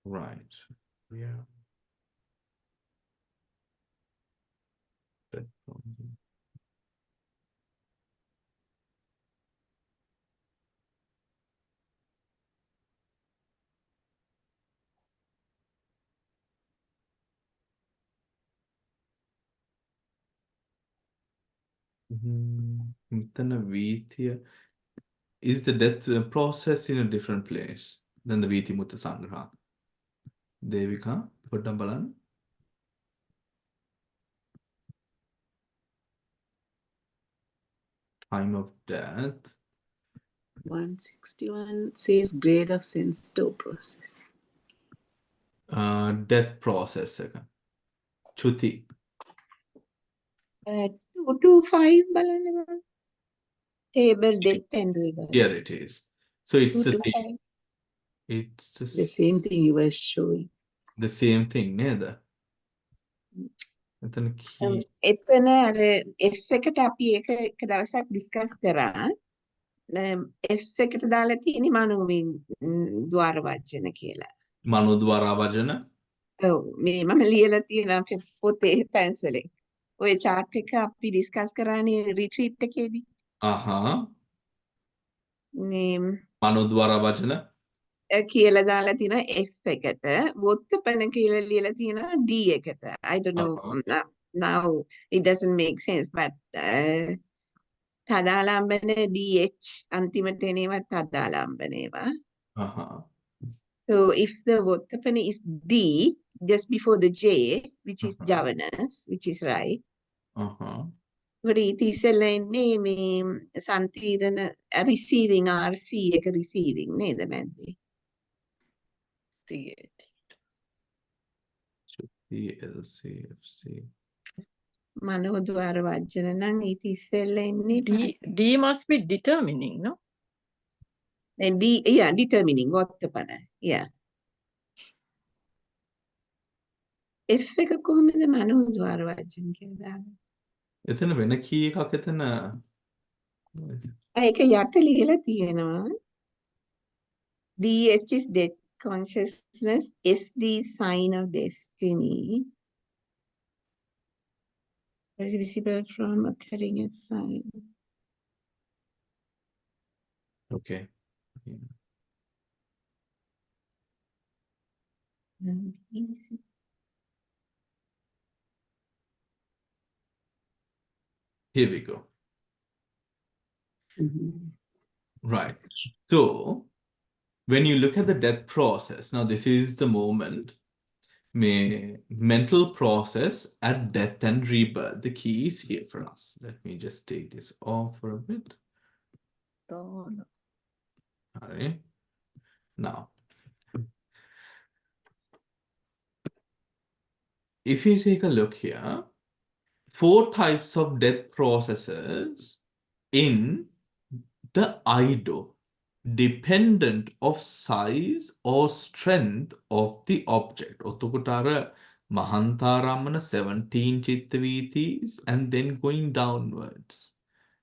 Right. Yeah. That one. මෙතන වීතිය is the death process in a different place than the වීති මුත්ත සංග්‍රහ. දේවිකා පොඩ්ඩක් බලන්න. Time of death. 161 says grade of sense door process. Death process එක. චුති. 2 to 5 බලන්න මම. Table death and rebirth. Here it is. So it's 2 the to same. 5. It's The same thing you were showing. the same thing නේද? එතන key. එතන අර F එකට අපි එක දවසක් ඩිස්කස් කරා. F එකට දාලා තියෙන්නේ මනෝවින් ద్వාර වචන කියලා. මනෝද්වාර වචන. ඔව් මේ මම ලියලා තියෙනවා පොතේ පැන්සලෙන්. ඔය chart එක අපි ඩිස්කස් කරානේ රිට්‍රීට් එකේදී. මේ මනෝද්වාර වචන. කියලා දාලා තියෙනවා F එකට. වොත්තපන කියලා ලියලා තියෙනවා D එකට. I don't know now it doesn't make sense but තදාලම්බන DH අන්තිමට එනේවා තදාලම්බනේවා. So if the Vottapana is D just before the J, which is Javanas, which is right. But it is a name Santirana receiving RC එක receiving නේද මැද්දේ. TLCFC. මනෝද්වාර වචන නම් ඊට ඉස්සෙල්ලා එන්නේ D must be determining, no? then D, yeah, determining Vottapana. Yeah. F එක කොහොමද මනෝද්වාර වචන කියලා දාන්නේ? එතන වෙන key එකක් එතන. ඒක යට ලියලා තියෙනවා. DH is death consciousness, SD sign of destiny. Is visible from occurring at sign. Okay. Yeah. Here we go. Right. So when you look at the death process, now this is the moment, mental process at death and rebirth. The key is here for us. Let me just take this off for a bit. All right. Now, if you take a look here, 4 types of death processes in the IDO, dependent of size or strength of the object. Otukutara Mahantaramana 17 Chittavitis and then going downwards.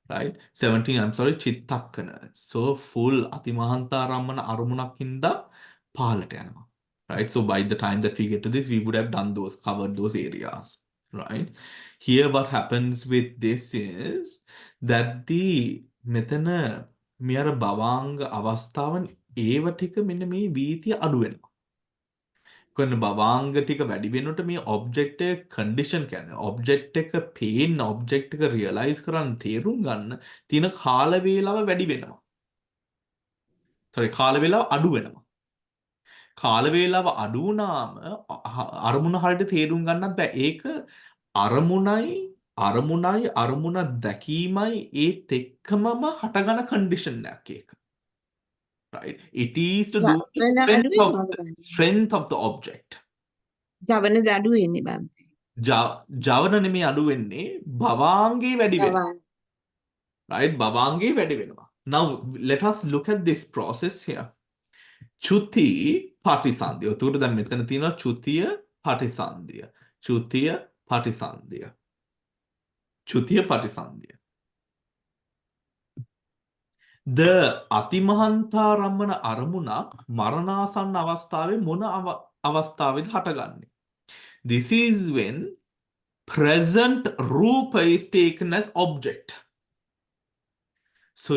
Right? 17, I'm sorry, Chittakkana. So full Atimahantaramana Arumunakinda Palatana. Right? So by the time that we get to this, we would have done those, covered those areas. Right? Here what happens with this is that the මෙතන මෙ අර භවාංග අවස්ථාවන් ඒව ටික මෙන්න මේ වීතිය අඩු වෙනවා. කොන්න භවාංග ටික වැඩි වෙනකොට මේ ඔබ්ජෙක්ට් එක කන්ඩිෂන් කියන්නේ ඔබ්ජෙක්ට් එක පේන්න ඔබ්ජෙක්ට් එක රියලයිස් කරන්න තේරුම් ගන්න තියෙන කාල වේලාව වැඩි වෙනවා. කාල වේලාව අඩු වෙනවා. කාල වේලාව අඩු වුණාම අරමුණ හරියට තේරුම් ගන්නත් බෑ. ඒක අරමුණ දැකීමයි ඒත් එක්කමම හටගන කන්ඩිෂන් එකක් ඒක. Right? It is to do with ජවන strength of the object. ජවන දඩු වෙන්නේ බන්තේ. ජවන නෙමේ අඩු වෙන්නේ භවාංගේ වැඩි වෙනවා. ජවන්. Right? භවාංගේ වැඩි වෙනවා. Now let us look at this process here. චුති පටිසන්ධිය. එතකොට දැන් මෙතන තියෙනවා චුතිය පටිසන්ධිය. චුතිය පටිසන්ධිය. චුතිය පටිසන්ධිය. ද අතිමහන්තාරම්මන අරමුණක් මරණාසන්න අවස්ථාවේ මොන අවස්ථාවේද හටගන්නේ? This is when present rupa is taken as object. So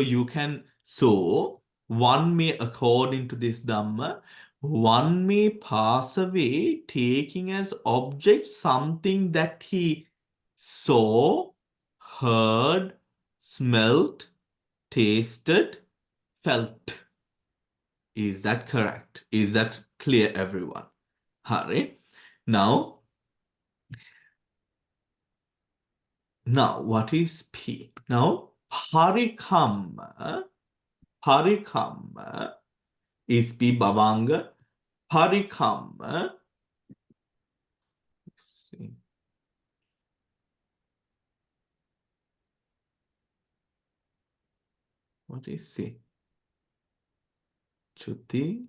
one may, according to this Dhamma, one may pass away taking as object something that he saw, heard, smelt, tasted, felt. Is that correct? Is that clear, everyone? Hari. Now, what is P? Now, Parikamma is P Bhavanga. Parikamma. Let's see. What is C? Chuti.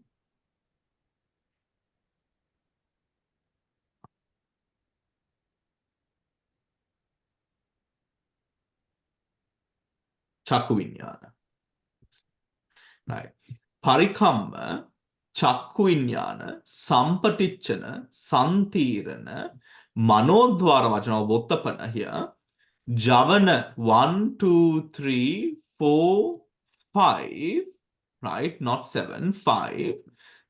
Chakku vinyana. Right. Parikamma, Chakku vinyana, Sampatichana, Santirana, Manodvara vachana Vottapana here. Javana 1, 2, 3, 4, 5, right? Not 7, 5.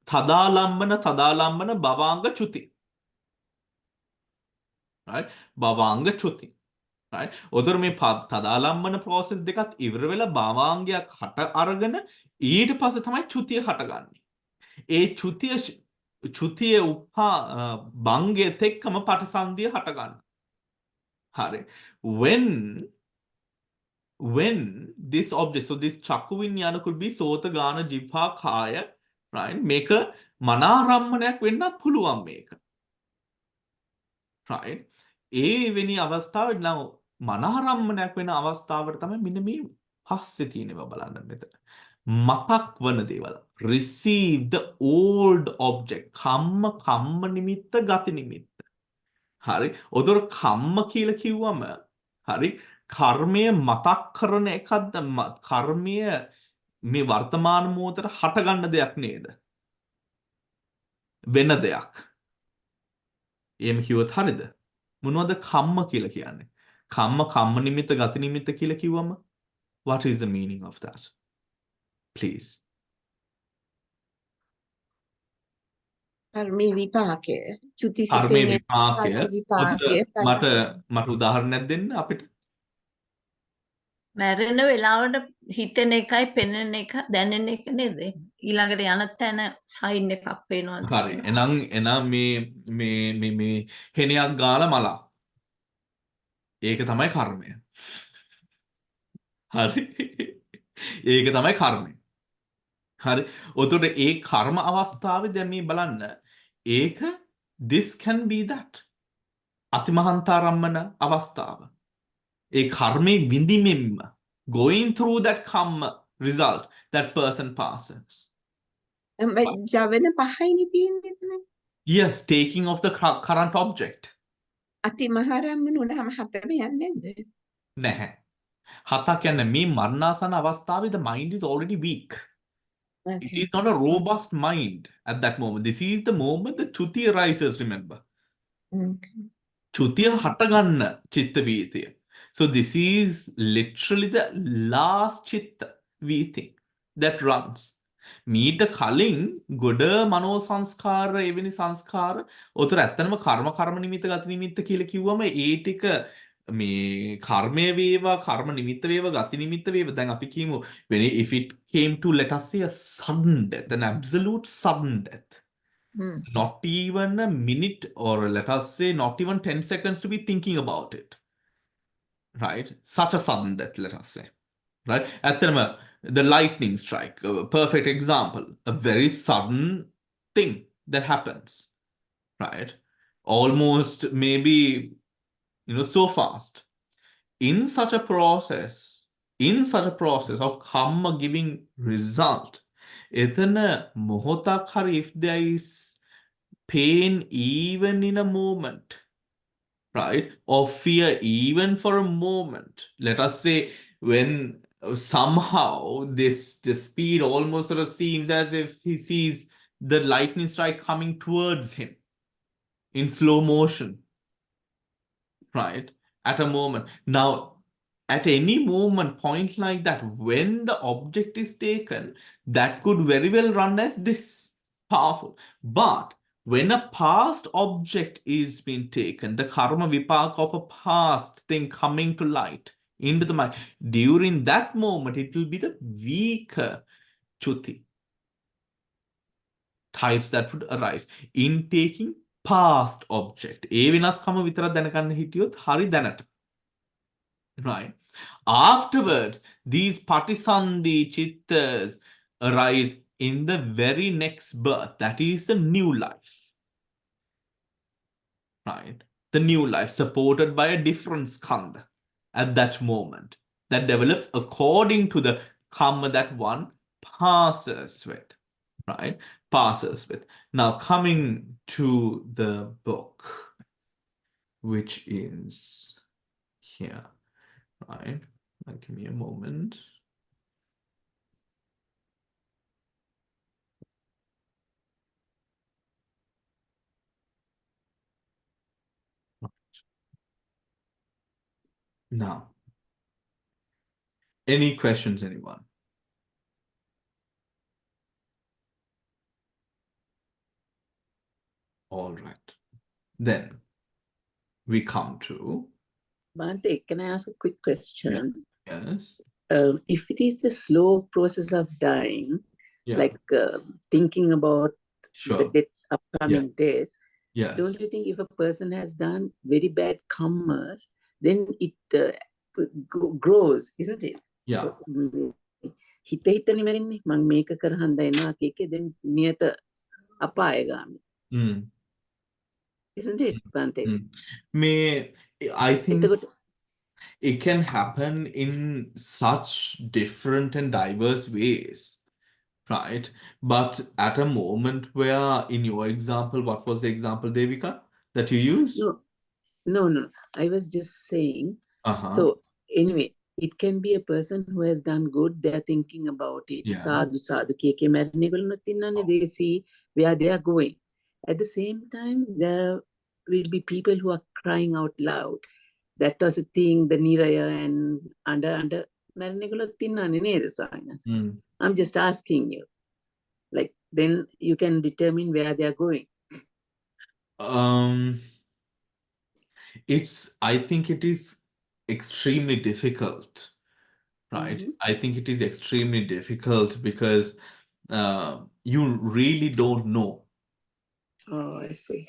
Tadalambana, Bhavanga Chuti. Right? Bhavanga Chuti. Right? ඔතර මේ තදාලම්බන process දෙකත් ඉවර වෙලා භාවාංගයක් හට අරගෙන ඊට පස්සේ තමයි චුතිය හටගන්නේ. ඒ චුතිය උපා භංගයත් එක්කම පටිසන්ධිය හටගන්න. හරි. When this object, so this චක්කු විඤ්ඤාණ could be සෝත ගාන ජිහ්වා කාය, right? මේක මනාරම්මණයක් වෙන්නත් පුළුවන් මේක. Right? ඒ වෙනි අවස්ථාවේ නම් මනාරම්මණයක් වෙන අවස්ථාවට තමයි මෙන්න මේ පස්සේ තියෙනවා බලන්න මෙතන. මතක් වන දේවල්. Receive the old object. කම්ම නිමිත්ත ගති නිමිත්ත. හරි. ඔතන කම්ම කියලා කිව්වම හරි කර්මය මතක් කරන එකක්ද කර්මය මේ වර්තමාන මොහොතේ හටගන්න දෙයක් නේද? වෙන දෙයක්. එහෙම කිව්වොත් හරියද? මොනවද කම්ම කියලා කියන්නේ? කම්ම නිමිත්ත ගති නිමිත්ත කියලා කිව්වම what is the meaning of that? Please. කර්මී විපාකය. චුති කර්මයේ සිතේ විපාකය. විපාකය. මට උදාහරණයක් දෙන්න අපිට. මැරෙන වෙලාවට හිතෙන එකයි පෙනෙන එක දැනෙන එක නේද? ඊළඟට යන තැන සයින් එකක් පේනවා. හරි. එහෙනම් මේ හෙනියක් ගාලා මලා. ඒක තමයි කර්මය. හරි. ඒක තමයි කර්මය. හරි. ඔතකොට ඒ කර්ම අවස්ථාවේ දැන් මේ බලන්න. ඒක this can be that. අතිමහන්තාරම්මන අවස්ථාව. ඒ කර්මය විඳිමින්ම going through that karma result, that person passes. ජවන පහයිනි තියෙන්නේ එතන. Yes, taking of the current object. අති මහරම්මන උනහම හතරම යන්නේ නැද්ද? නැහැ. හතක් කියන්නේ මේ මරණාසන්න අවස්ථාවේ the mind is already weak. It Okay. is not a robust mind at that moment. This is the moment the chuti arises, remember. Okay. චුතිය හටගන්න චිත්ත වීතිය. So this is literally the last චිත්ත වීති that runs. මීට කලින් ගොඩ මනෝ සංස්කාර එවැනි සංස්කාර ඔතර ඇත්තනම කර්ම නිමිත්ත ගති නිමිත්ත කියලා කිව්වම ඒ ටික මේ කර්මය වේවා කර්ම නිමිත්ත වේවා ගති නිමිත්ත වේවා දැන් අපි කියමු when if it came to let us say a sudden death, an absolute sudden death. Not even a minute, or let us say not even 10 seconds to be thinking about it. Right? Such a sudden death, let us say. Right? ඇත්තටම the lightning strike, a perfect example. A very sudden thing that happens. Right? Almost maybe, so fast. In such a process of karma giving result, එතන මොහොතක් හරි if there is pain even in a moment, right? Or fear even for a moment. Let us say when somehow this speed almost sort of seems as if he sees the lightning strike coming towards him in slow motion, right? At a moment. Now, at any moment, point like that, when the object is taken, that could very well run as this powerful. But when a past object is being taken, the karma vipak of a past thing coming to light into the mind, during that moment, it will be the weaker chuti types that would arise in taking past object. ඒ වෙනස්කම විතර දැනගන්න හිටියොත් හරි දැනට. Right. Afterwards, these Patisandhi chittas arise in the very next birth. That is the new life. Right. The new life supported by a different skandha at that moment that develops according to the karma that one passes with. Right. Passes with. Now coming to the book, which is here. Right. Now, give me a moment. Now, any questions, anyone? All right. Then we come to, Bhante, can I ask a quick question? yes. If it is the slow process of dying, Yeah. like thinking about Sure. the death, upcoming death, Yes. don't you think if a person has done very bad karmas, then it grows, isn't it? Yeah. හිත හිතනේ මරින්නේ මං මේක කරහන් දයනවා කීකේ then නියත අපායගාමි. Mm. Isn't it, Bhante? I think එතකොට it can happen in such different and diverse ways, right? But at a moment where, in your example, what was the example, Devika, that you used? No. I was just saying. So anyway, it can be a person who has done good. They are thinking about it. Yeah. Sadhu, keke marne they see where they are going. At the same time, there will be people who are crying out loud. That was a thing, the Niraya and under marne I'm just asking you. Like, then you can determine where they are going. I think it is extremely difficult, right? I think it is extremely difficult because you really don't know. Oh, I see.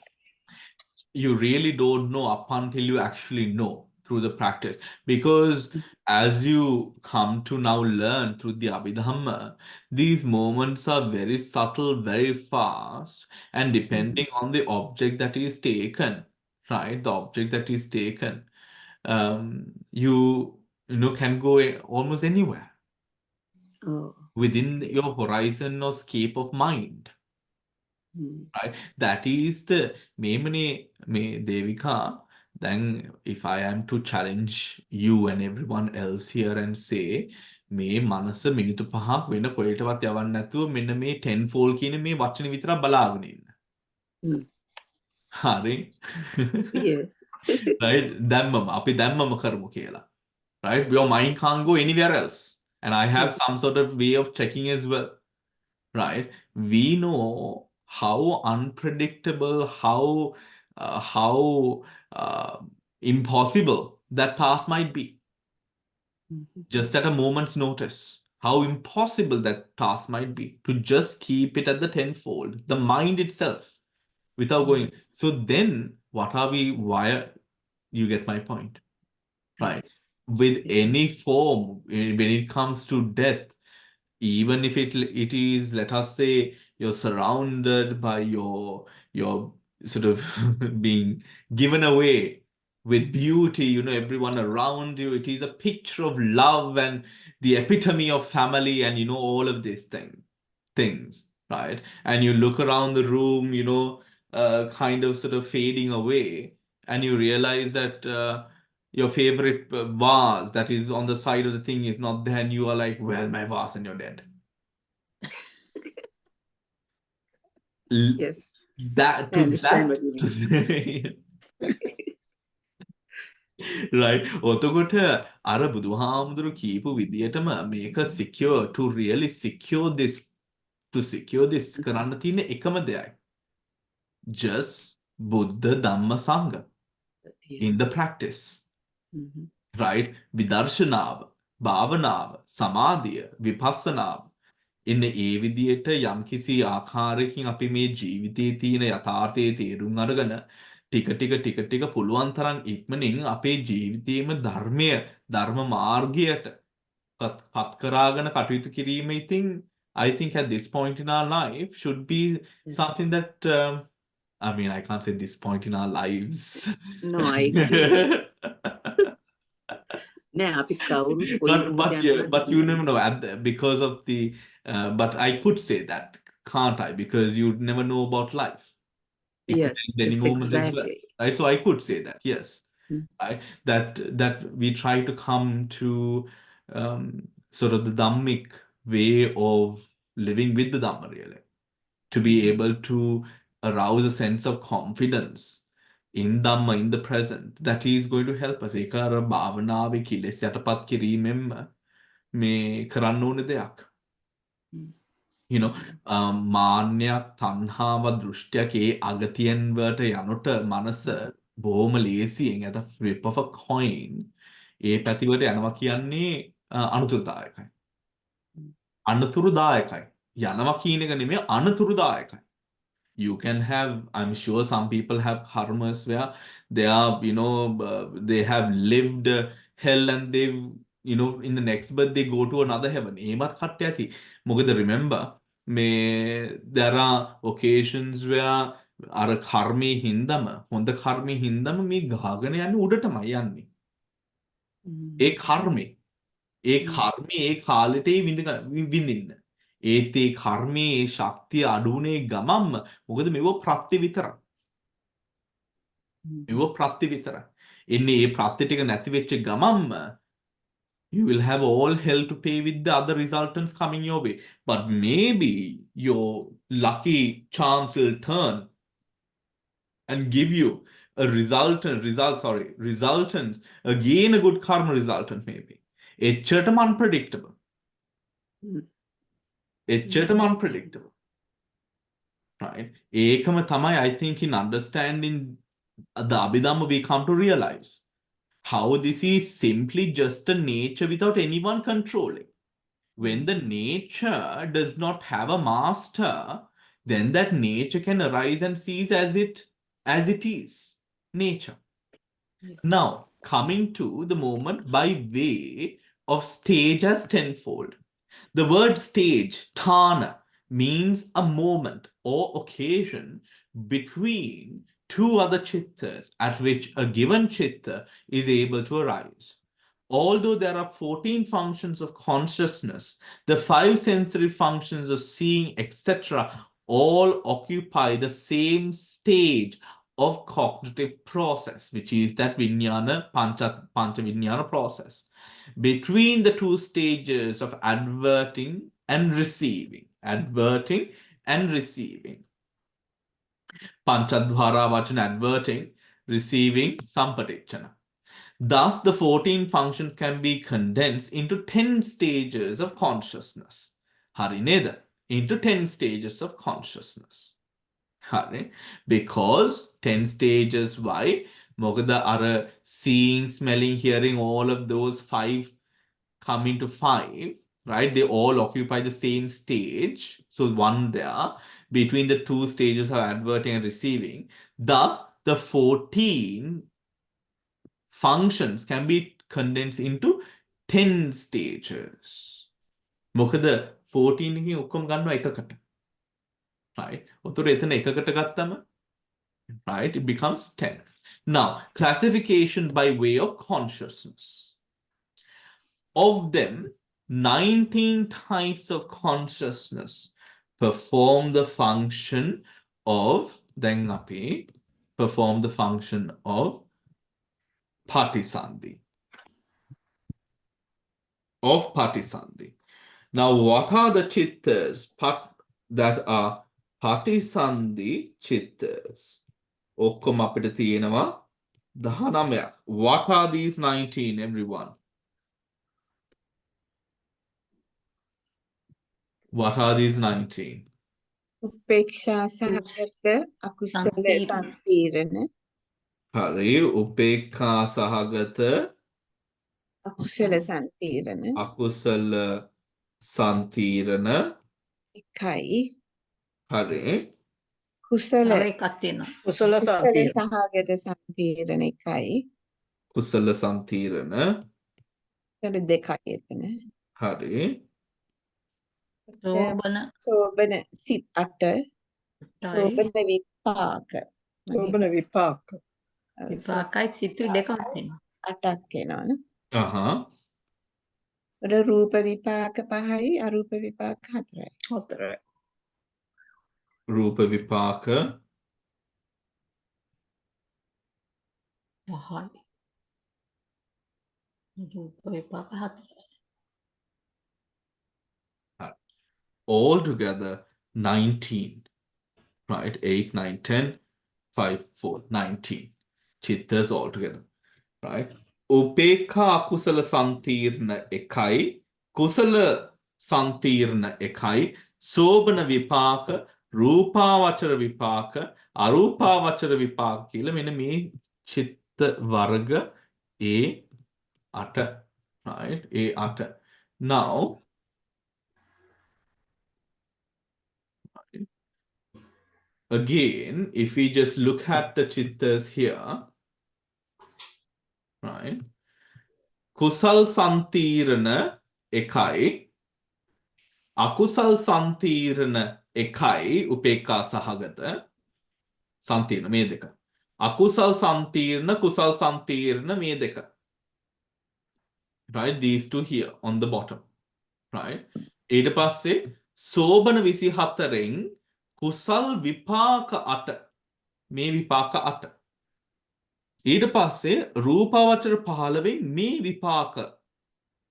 You really don't know up until you actually know through the practice. Because as you come to now learn through the Abhidhamma, these moments are very subtle, very fast, and depending on the object that is taken, right? The object that is taken, you can go almost anywhere Oh. within your horizon or scape of mind. Mm. Right? That is the memane me Devika. Then if I am to challenge you and everyone else here and say මේ මනස මිනිත්තු 5ක් වෙන කොහෙටවත් යවන්න නැතුව මෙන්න මේ tenfold කියන මේ වචන විතරක් බලාගෙන ඉන්න. Mm. හරි. Yes. Right? දැම්මම අපි දැම්මම කරමු කියලා. Right? Your mind can't go anywhere else. And I have some sort of way of checking as well. Right? We know how unpredictable, how impossible that task might be. Mhm. Just at a moment's notice, how impossible that task might be to just keep it at the tenfold, the mind itself, without going. So then, what are we? Why? You get my point, right? Yes. With Yeah. any form, when it comes to death, even if it is, let us say, you're surrounded by your sort of being given away with beauty, everyone around you, it is a picture of love and the epitome of family and all of these things, right? And you look around the room, kind of sort of fading away, and you realize that your favorite vase that is on the side of the thing is not there, and you are like, where's my vase? And you're dead. Yes. That I to understand that what you mean. right. ඔතකොට අර බුදුහාමුදුරු කියපු විදියටම මේක secure to really secure this කරන්න තියෙන එකම දෙයයි. Just බුද්ධ ධම්ම සංඝ in the Yes. practice. Mhm. Right? විදර්ශනාව, භාවනාව, සමාධිය, විපස්සනාව. එන්න ඒ විදියට යම්කිසි ආකාරයකින් අපි මේ ජීවිතයේ තියෙන යථාර්ථයේ තේරුම් අරගෙන ටික පුළුවන් තරම් ඉක්මනින් අපේ ජීවිතයේම ධර්ම මාර්ගයට පත් කරාගෙන කටයුතු කිරීම ඉතින් I think at this point in our life should be Yes. something that I mean I can't say this point in our lives. No, I agree. නෑ අපි කවුරුත් කොයි but යනවද you never know because of the but I could say that, can't I? Because you never know about life. It could Yes, end any it's moment as well, exactly. right? So I could say that, yes. Mm. Right? That we try to come to sort of the Dhammic way of living with the Dhamma, really. To be able to arouse a sense of confidence in Dhamma, in the present, that is going to help us. ඒක අර භාවනාවේ කිලෙස් යටපත් කිරීමෙන්ම මේ කරන්න ඕන දෙයක්. මාන්නයක්, තණ්හාවක්, දෘෂ්ටියක් ඒ අගතියෙන් වලට යනට මනස බොහොම ලේසියෙන් at a flip of a coin ඒ පැතිවලට යනවා කියන්නේ අනුතුරුදායකයි. අනුතුරුදායකයි. යනවා කියන එක නෙමෙයි අනුතුරුදායකයි. You can have, I'm sure some people have karmas where they are, they have lived hell and they've, in the next birth they go to another heaven. ඒමත් කට්ටිය ඇති. මොකද remember, there are occasions where අර කර්මයේ හින්දම, හොඳ කර්මයේ හින්දම මේ ගහගෙන යන්නේ උඩටමයි යන්නේ. ඒ කර්මේ ඒ කාලෙටයි විඳින්න. ඒත් ඒ කර්මයේ ඒ ශක්තිය අඩුුනේ ගමම්ම මොකද මෙව ප්‍රත්‍ය විතරක්. එන්නේ ඒ ප්‍රත්‍ය ටික නැති වෙච්ච ගමම්ම you will have all hell to pay with the other resultants coming your way. But maybe your lucky chance will turn and give you a resultants, again a good karma resultant maybe. එච්චරටම unpredictable. එච්චරටම unpredictable. Right? ඒකම තමයි I think in understanding the Abhidhamma we come to realize how this is simply just a nature without anyone controlling. When the nature does not have a master, then that nature can arise and cease as it is nature. Yes. Now, coming to the moment by way of stage as tenfold. The word stage, thana, means a moment or occasion between two other chittas at which a given chitta is able to arise. Although there are 14 functions of consciousness, the 5 sensory functions of seeing, etc., all occupy the same stage of cognitive process, which is that Vijnana, Pancha Vijnana process. Between the two stages of adverting and receiving, Panchadhara Vachana adverting, receiving Sampatichana. Thus, the 14 functions can be condensed into 10 stages of consciousness. Hari neda? Into 10 stages of consciousness. Hari. Because 10 stages, why? Mogada are seeing, smelling, hearing, all of those 5 come into 5, right? They all occupy the same stage. So one there, between the two stages of adverting and receiving. Thus, the 14 functions can be condensed into 10 stages. මොකද 14 එකකින් ඔක්කොම ගන්නවා එකකට. Right? උතර එතන එකකට ගත්තම right, it becomes 10. Now, classification by way of consciousness. Of them, 19 types of consciousness perform the function of Patisandhi. Now, what are the chittas that are Patisandhi chittas? ඔක්කොම අපිට තියෙනවා 19ක්. What are these 19, everyone? What are these 19? උපේක්ෂා සහගත අකුසල සංකීර්ණ හරි, උපේක්ඛා සහගත අකුසල සංකීර්ණ අකුසල සංතීරණ එකයි හරි, කුසල තව එකක් තියෙනවා. කුසල කුසල සාතිය. සහගත සංකීර්ණ එකයි කුසල සංතීරණ ඒතර දෙකයි එතන හරි, සෝබන සෝබන සිත් 8 සෝබන විපාක සෝබන විපාක. විපාකයි සිතුයි දෙකක් තියෙනවා. 8ක් එනවනේ අහා, ඒතර රූප විපාක 5යි අරූප විපාක 4යි 4යි. රූප විපාක 10යි. රූප විපාක 4යි. altogether 19, right? 8, 9, 10, 5, 4, 19 chittas altogether, right? Upekha akusala santirna ekai, kusala santirna ekai, sobana vipaka, rupavachara vipaka, arupavachara vipaka කියලා මෙන්න මේ චිත්ත වර්ග A8, right? A8. Now, again, if we just look at the chittas here, right? Kusal santirana ekai, akusal santirana ekai, upekha sahagata, santirana me deka. Akusal santirana, kusal santirana me deka. Right? These two here on the bottom. Right? ඊට පස්සේ සෝබන 24න් කුසල් විපාක 8 මේ විපාක 8 ඊට පස්සේ රූපාවචර 15න් මේ විපාක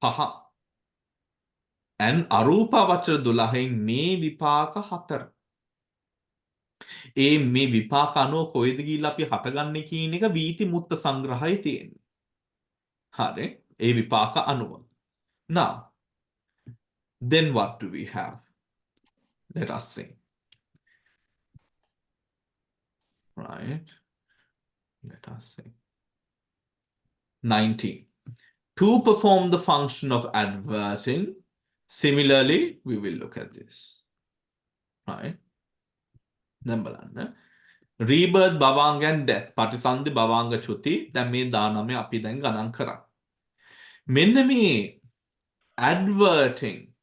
5 and අරූපාවචර 12න් මේ විපාක 4 ඒ මේ විපාක අනුව කොයිද ගිහිල්ලා අපි හටගන්නේ කියන එක වීති මුත්ත සංග්‍රහයේ තියෙන්නේ. හරි, ඒ විපාක අනුව. Now, then what do we have? Let us see. Right. Let us see. 19. To perform the function of adverting, similarly, we will look at this. Right. Then බලන්න. Rebirth, Bhavanga and death. Patisandhi, Bhavanga, Chuti. දැන් මේ 19 අපි දැන් ගණන් කරා. මෙන්න මේ adverting,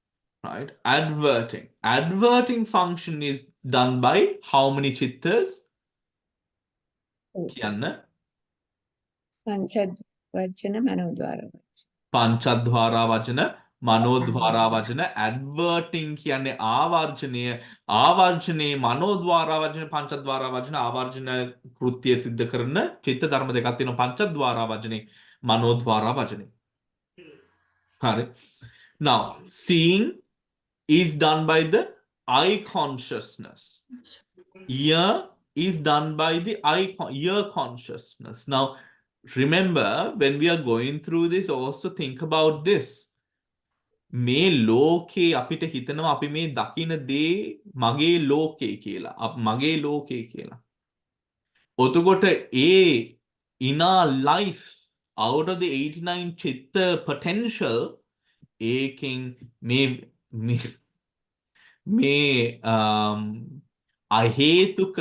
right? Adverting function is done by how many chittas? කියන්න පංච වචන මනෝද්වාර වචන. පංචද්වාරා වචන මනෝද්වාරා වචන ඇඩ්වර්ටිං කියන්නේ ආවර්ජනයේ මනෝද්වාරා වචන පංචද්වාරා වචන ආවර්ජන කෘත්‍ය සිද්ධ කරන චිත්ත ධර්ම දෙකක් තියෙනවා පංචද්වාරා වචනේ මනෝද්වාරා වචනේ හරි now seeing is done by the eye consciousness ear is done by the ear consciousness now remember when we are going through this also think about this මේ ලෝකේ අපිට හිතනවා අපි මේ දකින දේ මගේ ලෝකේ කියලා. මගේ ලෝකේ කියලා. ඔතකොට in our life out of the 89 chitta potential ඒකෙන් මේ අහේතුක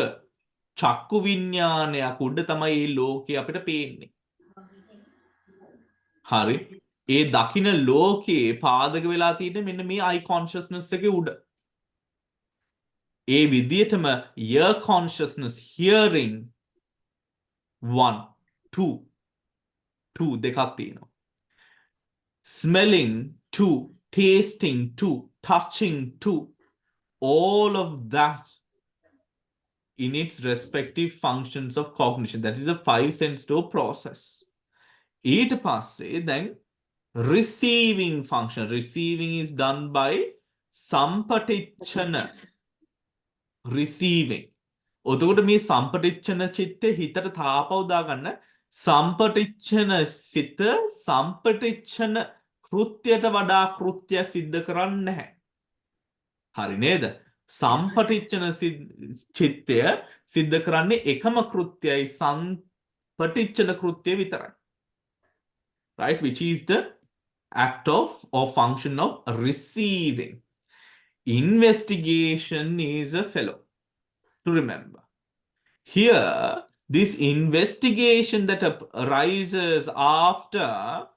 චක්කු විඤ්ඤාණයක් උඩ තමයි මේ ලෝකේ අපිට පේන්නේ. හරි ඒ දකින ලෝකයේ පාදක වෙලා තියෙන්නේ මෙන්න මේ eye consciousness එකේ උඩ. ඒ විදියටම ear consciousness hearing 1 2 දෙකක් තියෙනවා. Smelling 2 tasting 2 touching 2 all of that in its respective functions of cognition that is the five sense door process. ඊට පස්සේ දැන් receiving function. Receiving is done by sampatichana. Receiving. ඔතකොට මේ සම්පටිච්ඡන චිත්තේ හිතට තාපව දාගන්න සම්පටිච්ඡන සිත සම්පටිච්ඡන කෘත්‍යයට වඩා කෘත්‍ය සිද්ධ කරන්නේ නැහැ. හරි නේද? සම්පටිච්ඡන චිත්තය සිද්ධ කරන්නේ එකම කෘත්‍යයි සම්පටිච්ඡන කෘත්‍ය විතරයි. Right, which is the act of or function of receiving. Investigation is a fellow to remember. Here, this investigation that arises after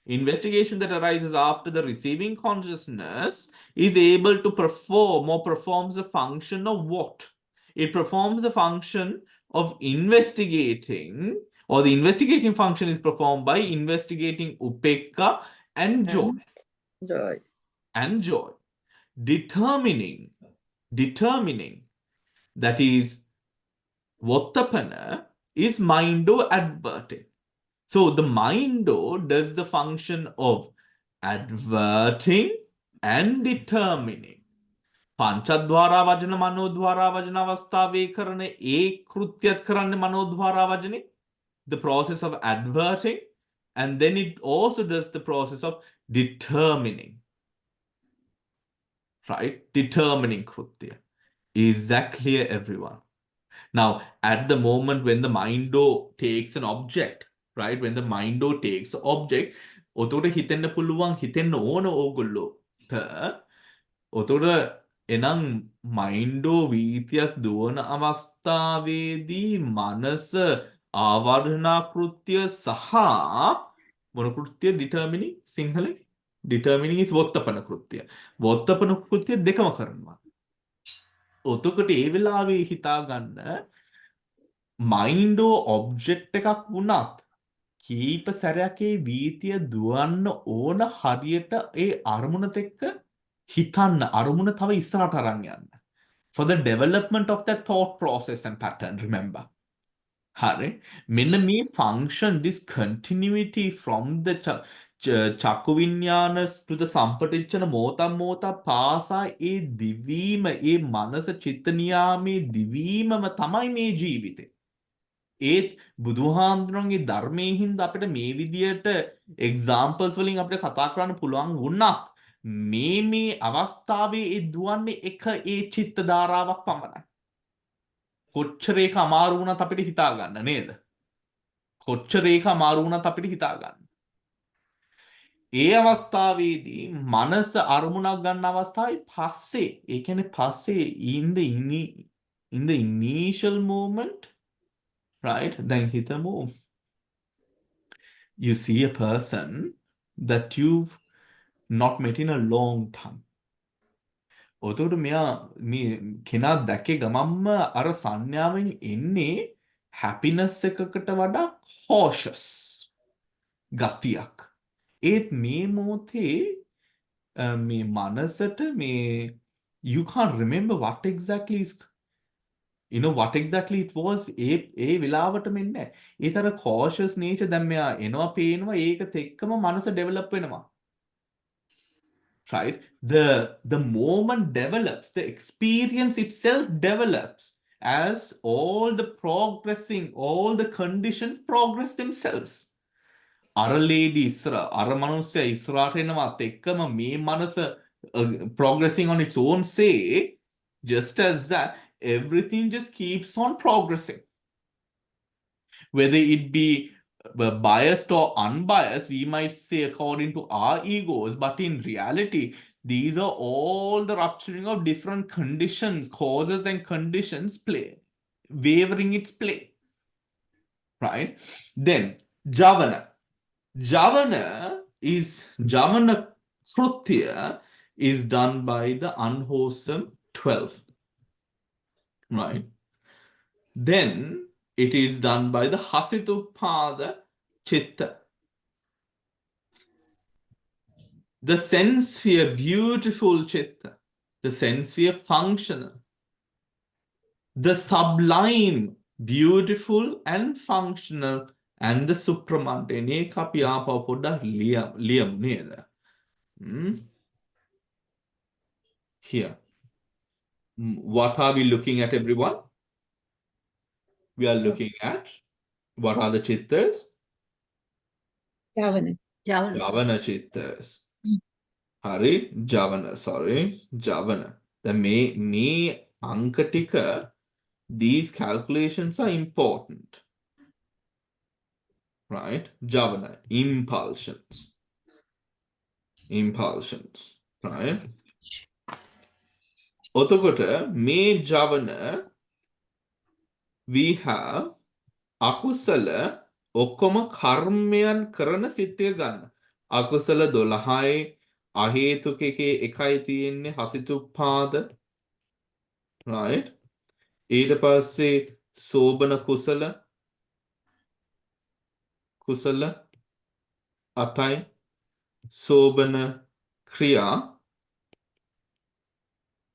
the receiving consciousness is able to perform or performs the function of what? It performs the function of investigating, or the investigating function is performed by investigating upekka and joy. And joy. Determining that is Vottapana is mindo adverting. So the mindo does the function of adverting and determining. Panchadwara vajana manodwara vajana avasthave karane ek krutyat karanne manodwara vajane. The process of adverting, and then it also does the process of determining. Right? Determining krutya. Is that clear, everyone? Now, at the moment when the mindo takes an object, right? When the mindo takes an object, ඔතකොට හිතෙන්න පුළුවන් හිතෙන්න ඕන ඕගොල්ලෝට ඔතකොට එනම් මයින්ඩෝ වීතියක් දුවන අවස්ථාවේදී මනස ආවර්ධනා කෘත්‍ය සහ මොන කෘත්‍ය determining සිංහලෙන් determining is වොත්තපන කෘත්‍ය. වොත්තපන කෘත්‍ය දෙකම කරනවා. ඔතකොට ඒ වෙලාවේ හිතා ගන්න මයින්ඩෝ ඔබ්ජෙක්ට් එකක් වුණත් කීප සැරයක් ඒ වීතිය දුවන්න ඕන හරියට ඒ අරමුණත් එක්ක හිතන්න අරමුණ තව ඉස්සරහට අරන් යන්න. For the development of that thought process and pattern, remember. හරි මෙන්න මේ function, this continuity from the චක්කු විඤ්ඤාණ to the සම්පටිච්ඡන මෝතා පාසා ඒ දිවීම ඒ මනස චිත්ත නියාමේ දිවීමම තමයි මේ ජීවිතේ. ඒත් බුදුහාමුදුරන්ගේ ධර්මයේ හින්දා අපිට මේ විදියට examples වලින් අපිට කතා කරන්න පුළුවන් වුණත් මේ අවස්ථාවේ ඒ දුවන්නේ එක ඒ චිත්ත ධාරාවක් පමණයි. කොච්චර ඒක අමාරු වුණත් අපිට හිතා ගන්න නේද? කොච්චර ඒක අමාරු වුණත් අපිට හිතා ගන්න. ඒ අවස්ථාවේදී මනස අරමුණක් ගන්න අවස්ථාවේ පස්සේ ඒ කියන්නේ පස්සේ in the initial moment, right? දැන් හිතමු you see a person that you've not met in a long time. ඔතකොට මෙයා මේ කෙනා දැකේ ගමම්ම අර සංඥාවෙන් එන්නේ happiness එකකට වඩා cautious ගතියක්. ඒත් මේ මොහොතේ මේ මනසට මේ you can't remember what exactly is what exactly it was ඒ වෙලාවට මෙන්නේ. ඒ තර cautious nature දැන් මෙයා එනවා පේනවා ඒකත් එක්කම මනස develop වෙනවා. Right? The moment develops, the experience itself develops as all the conditions progress themselves. අර lady අර මනුස්සයා ඉස්සරහට එනවත් එක්කම මේ මනස progressing on its own say, just as that, everything just keeps on progressing. Whether it be biased or unbiased, we might say according to our egos, but in reality, these are all the rupturing of different conditions, causes and conditions wavering its play. Right? Then, Javana. Javana Krutya is done by the unwholesome 12. Right? Then it is done by the Hasitupada Chitta. The sense sphere, beautiful Chitta. The sense sphere, functional. The sublime, beautiful and functional. And the supramundane. ඒක අපි ආපහු පොඩ්ඩක් ලියමු නේද? Here. What are we looking at, everyone? We are looking at what are the chittas? Javana. Javana chittas. Hari, Javana, sorry. Javana. The me ankatika, these calculations are important. Right? Javana, impulsions. Right? Otokota, me Javana, we have akusala ඔක්කොම කර්මයන් කරන සිත් එක ගන්න. අකුසල 12යි අහේතුක එකේ එකයි තියෙන්නේ හසිතුප්පාද. right? ඊට පස්සේ සෝබන කුසල 8යි සෝබන ක්‍රියා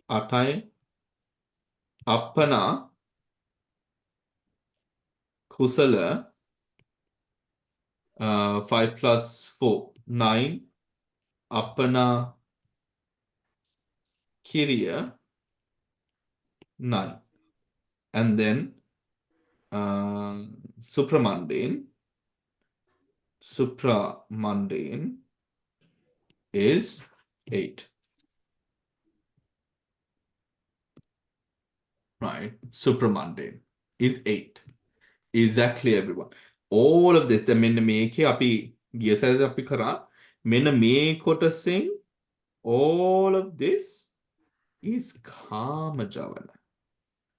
8යි අප්පනා කුසල 5 plus 4 9 appana kiriya 9 and then supramundane is 8. Right? Supramundane is 8. Exactly, everyone. All of this, the මෙන්න මේකේ අපි ගිය සැරේ අපි කරා මෙන්න මේ කොටසෙන් all of this is කාම ජවන.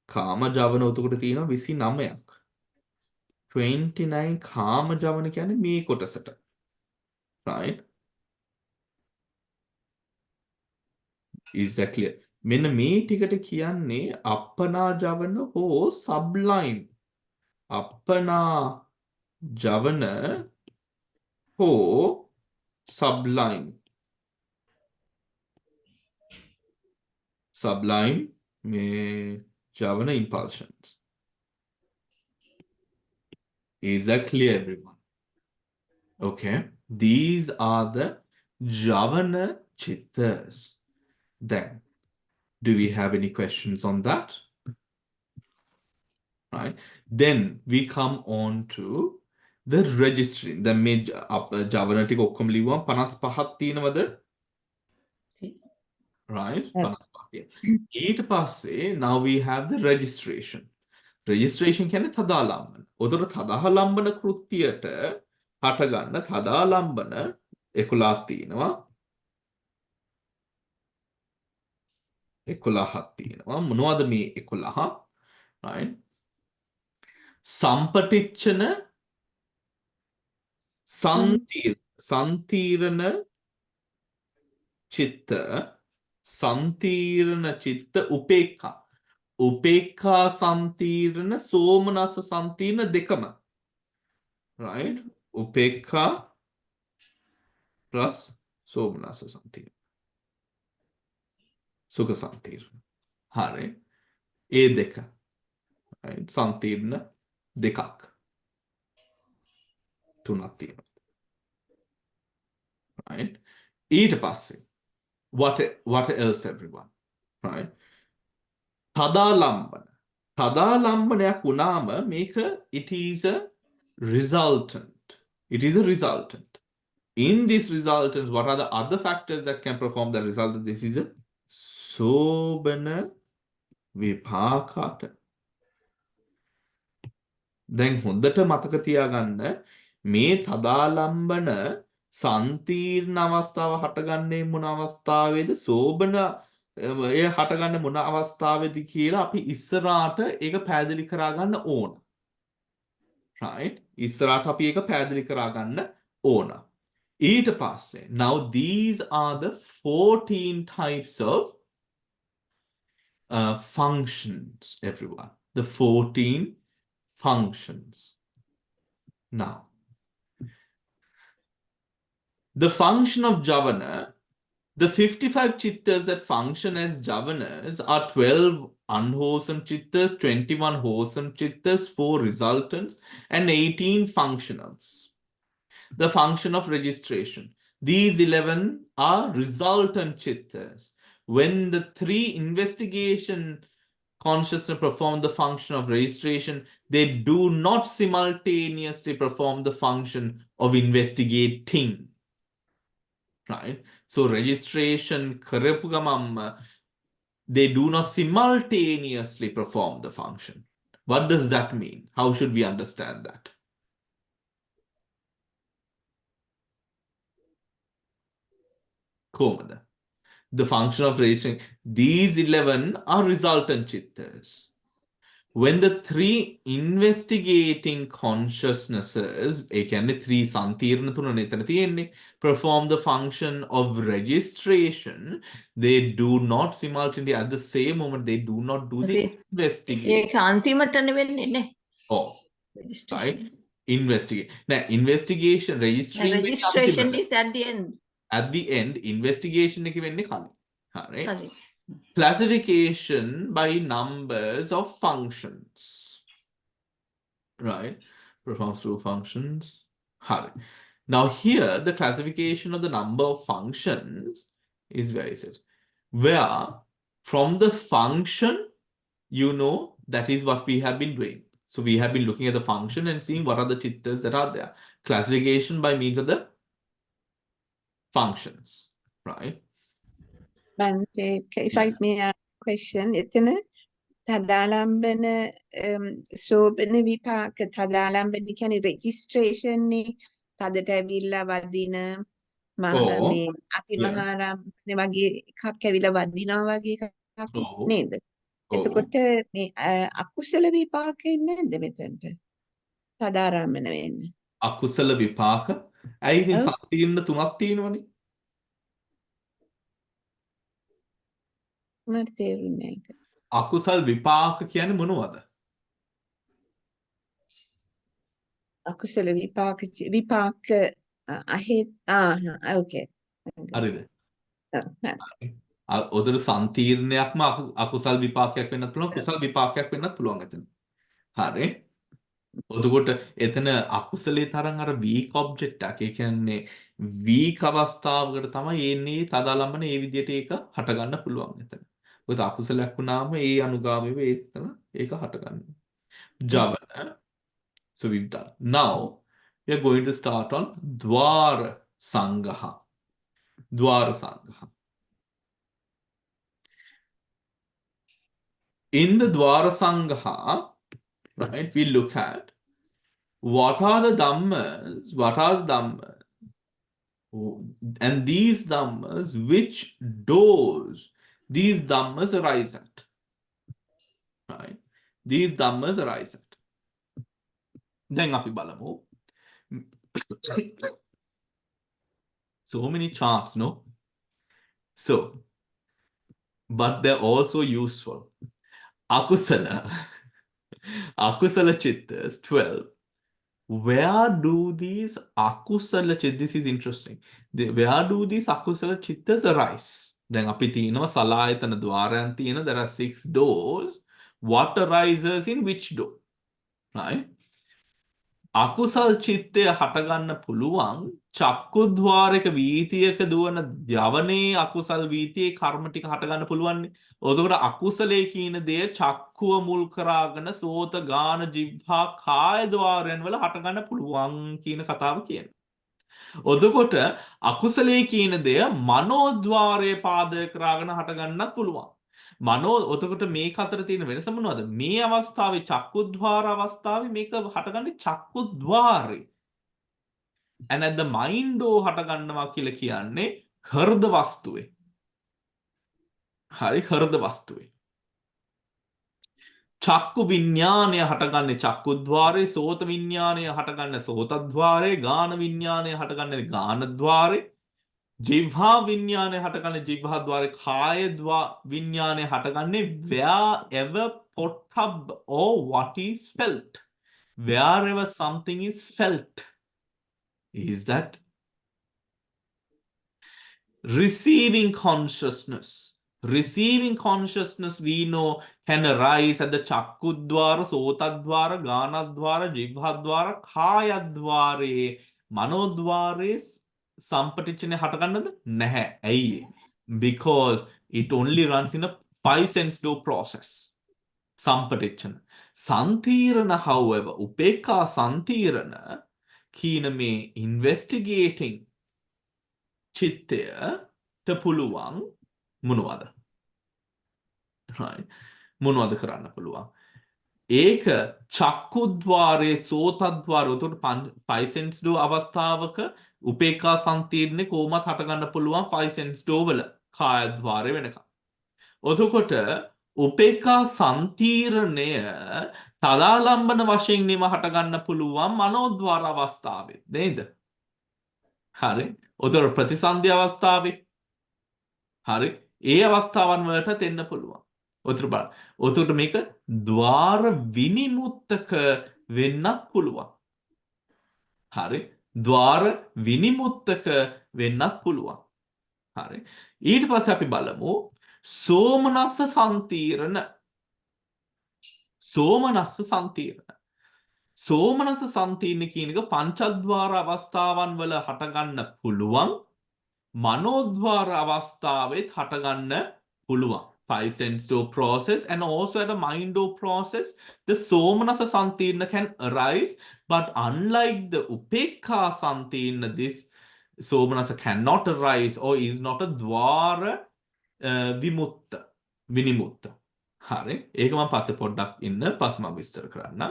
කාම ජවන උතකට තියෙනවා 29ක්. 29 කාම ජවන කියන්නේ මේ කොටසට. right? Exactly. මෙන්න මේ ටිකට කියන්නේ අපනා ජවන හෝ sublime. අපනා ජවන හෝ sublime. Sublime මේ ජවන impulsions. Is that clear, everyone? Okay. These are the Javana Chittas. Then, do we have any questions on that? Right. Then we come on to the registering. The Javana ටික ඔක්කොම ලිව්වම 55ක් තියෙනවද? Right? 55. ඊට පස්සේ now we have the registration. Registration කියන්නේ තදාලම්බන. උතර තදාලම්බන කෘත්‍යයට හටගන්න තදාලම්බන 11ක් තියෙනවා. 11ක් තියෙනවා. මොනවද මේ 11? Right? සම්පටිච්ඡන සන්තීරණ චිත්ත උපේක්ඛා. උපේක්ඛා සම්තිරණ සෝමනස්ස සම්තිරණ දෙකම. Right? උපේක්ඛා plus සෝමනස්ස සම්තිරණ. සුඛ සම්තිරණ. හරි. ඒ දෙක. Right? සම්තිරණ දෙකක්. තුනක් තියෙනවා. Right? ඊට පස්සේ what else everyone? Right? තදාලම්බන. තදාලම්බනයක් වුණාම මේක it is a resultant. It is a resultant. In this resultant, what are the other factors that can perform the resultant? This is a sobana vipakata. දැන් හොඳට මතක තියාගන්න මේ තදාලම්බන සම්තිර්ණ අවස්ථාව හටගන්නේ මොන අවස්ථාවේද සෝබන එය හටගන්න මොන අවස්ථාවේද කියලා අපි ඉස්සරහට ඒක පැහැදිලි කරගන්න ඕන. Right? ඉස්සරහට අපි ඒක පැහැදිලි කරගන්න ඕන. ඊට පස්සේ now these are the 14 types of functions everyone. The 14 functions. Now the function of javana, the 55 chittas that function as javanas are 12 unwholesome chittas, 21 wholesome chittas, 4 resultants, and 18 functionals. The function of registration. These 11 are resultant chittas. When the 3 investigation consciousness perform the function of registration, they do not simultaneously perform the function of investigating. Right? So registration, karapu gamam, they do not simultaneously perform the function. What does that mean? How should we understand that? Komada. The function of registering. These 11 are resultant chittas. When the 3 investigating consciousnesses, the 3 santirna thunane etana tiyenne, perform the function of registration, they do not simultaneously at the same moment they do not do the investigation. ඒක අන්තිමටනේ වෙන්නේ නේ. Oh, Registration. right. Investigate. Now, investigation, registering. Registration is at the end. At the end, investigation එක වෙන්නේ කලින්. හරි. හරි. Classification by numbers of functions. Right? Performs 2 functions. Hurry. Now here, the classification of the number of functions is very set. Where from the function, you know, that is what we have been doing. So we have been looking at the function and seeing what are the chittas that are there. Classification by means of the functions. Right? Bante, if I may ask a question, එතන තදාලම්බන සෝබන විපාක තදාලම්බන කියන්නේ registration නේ තදට ඇවිල්ලා වදින Oh, මේ අතිමහාරම්භන වගේ එකක් ඇවිල්ලා වදිනවා වගේ එකක් Oh. නේද? එතකොට මේ අකුසල විපාක එන්නේ නැද්ද මෙතනට? තදාරම්භන වෙන්නේ. අකුසල විපාක. ඇයි ඉතින් ඔව්. සම්තිර්ණ 3ක් තියෙනවනේ. මට තේරුන්නේ නැහැ ඒක. අකුසල් විපාක කියන්නේ මොනවද? අකුසල විපාක විපාක okay. හරිද? ඔව්, හරි. ඔතන සම්තිර්ණයක්ම අකුසල් විපාකයක් වෙන්නත් පුළුවන්, කුසල් විපාකයක් වෙන්නත් පුළුවන් එතන. හරි. එතකොට එතන අකුසලේ තරම් අර weak object එකක්. ඒ කියන්නේ weak අවස්ථාවකට තමයි එන්නේ තදාලම්බන ඒ විදිහට ඒක හට ගන්න පුළුවන් එතන. මොකද අකුසලයක් වුණාම ඒ අනුගාමීව ඒක හට ගන්නවා. Javana. So we've done. Now we are going to start on Dwara Sangaha. Dwara Sangaha. In the Dwara Sangaha, right, we look at what are the dhammas, and these dhammas, which doors these dhammas arise at. Right? These dhammas arise at. Then api balamu. So many charts, no? So, but they're also useful. Akusala. Akusala chittas 12. Where do these akusala chittas, this is interesting. Where do these akusala chittas arise? දැන් අපි තියෙනවා සලායතන ద్వාරයන් තියෙන, there are 6 doors. What arises in which door? Right? අකුසල් චිත්තය හටගන්න පුළුවන් චක්කුද්්වාරක වීතියක දුවන යවනේ අකුසල් වීතියේ කර්ම ටික හටගන්න පුළුවන්. එතකොට අකුසලයේ කියන දේ චක්කුව මුල් කරගෙන සෝත ගාන ජිහ්වා කාය ద్వාරයන් වල හටගන්න පුළුවන් කියන කතාව කියන්නේ. එතකොට අකුසලයේ කියන දේ මනෝද්්වාරයේ පාදක කරගෙන හටගන්නත් පුළුවන්. එතකොට මේක අතර තියෙන වෙනස මොනවද? මේ අවස්ථාවේ චක්කුද්්වාර අවස්ථාවේ මේක හටගන්නේ චක්කුද්්වාරේ. And at the mind හටගන්නවා කියලා කියන්නේ හෘද වස්තුවේ. හරි, හෘද වස්තුවේ. චක්කු විඥානය හටගන්නේ චක්කුද්්වාරේ, සෝත විඥානය හටගන්නේ සෝතද්්වාරේ, ගාන විඥානය හටගන්නේ ගානද්්වාරේ, ජිහ්වා විඥානය හටගන්නේ ජිහ්වාද්්වාරේ, කාය විඥානය හටගන්නේ wherever potthab or what is felt. Wherever something is felt. Is that receiving consciousness? Receiving consciousness we know can arise at the Chakkudwara, Sotadwara, Ganadwara, Jibhadwara, Kayadware, Manodware, Sampatichane Hatagannada? Naha. Aye. Because it only runs in a 5 sense door process. Sampatichana. Santirana, however, Upeka Santirana, කියන මේ investigating චිත්තයට පුළුවන් මොනවද? right. මොනවද කරන්න පුළුවන්? ඒක චක්කුද්්වාරේ, සෝතද්්වාරේ, උතට 5 sense door අවස්ථාවක උපේක්ඛා සංතීර්ණේ කොහොමත් හටගන්න පුළුවන් 5 sense door වල කායද්්වාරේ වෙනකම්. එතකොට උපේක්ඛා සංතීර්ණය තදාලම්බන වශයෙන් නිම හටගන්න පුළුවන් මනෝද්වාර අවස්ථාවේ නේද? හරි. උතර ප්‍රතිසන්ධි අවස්ථාවේ. හරි. ඒ අවස්ථාවන් වලට දෙන්න පුළුවන්. උතර බලන්න. උතර මේක ద్వාර විනිමුත්තක වෙන්නත් පුළුවන්. හරි. ద్వාර විනිමුත්තක වෙන්නත් පුළුවන්. හරි. ඊට පස්සේ අපි බලමු සෝමනස්ස සංතීරණ. සෝමනස්ස සංතීරණ. සෝමනස්ස සංතීර්ණ කියන එක පංචද්වාර අවස්ථාවන් වල හටගන්න පුළුවන්. මනෝද්වාර අවස්ථාවෙත් හටගන්න පුළුවන්. 5 sense door process and also at a mind door process, the somanasa santirna can arise, but unlike the upekha santirna, this somanasa cannot arise or is not a dwara vimutta, vinimutta. හරි. ඒක මම පස්සේ පොඩ්ඩක් ඉන්න පස්සේ මම විස්තර කරන්න.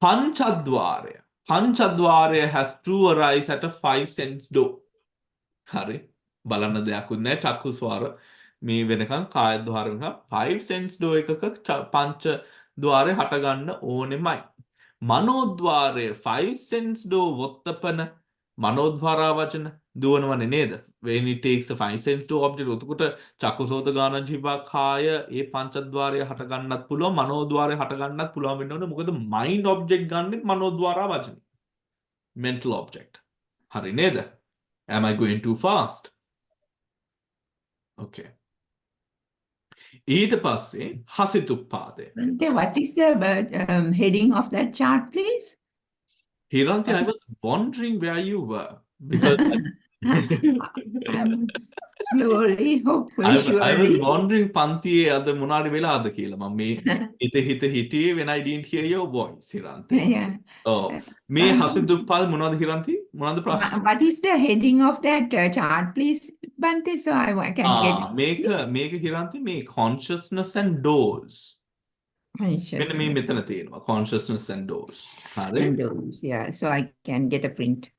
පංචද්වාරය. පංචද්වාරය has to arise at a 5 sense door. හරි. බලන්න දෙයක් නැහැ. චක්කු ස්වර මේ වෙනකන් කායද්වාර වෙනකන් 5 sense door එකක පංච ద్వාරය හට ගන්න ඕනෙමයි. මනෝද්වාරය 5 sense door වොත්තපන මනෝද්වාර වචන දුවනවනේ නේද? when it takes a 5 sense door object උතකොට චක්කසෝත ගාන ජීවා කාය ඒ පංචද්වාරය හට ගන්නත් පුළුවන්, මනෝද්වාරය හට ගන්නත් පුළුවන් වෙන්න ඕනේ. මොකද mind object ගන්නෙත් මනෝද්වාර වචන. mental object. හරි නේද? Am I going too fast? Okay. ඊට පස්සේ හසිතුප්පාදය. Bhante, what is the heading of that chart, please? Hiranti, I was wondering where you were because I'm slowly, hopefully, I was surely. wondering පන්තියේ අද මොනාරි වෙලාද කියලා. මම මේ හිත හිටියේ when I didn't hear your voice, Hiranti. Yeah. Oh, මේ හසිතුප්පාද මොනවද Hiranti? මොනවද ප්‍රශ්න? What is the heading of that chart, please, Bhante? So I can get මේක Hiranti මේ consciousness and doors. conscious. මෙන්න මේ මෙතන තියෙනවා consciousness and doors. හරි? And those, yeah. So I can get a print.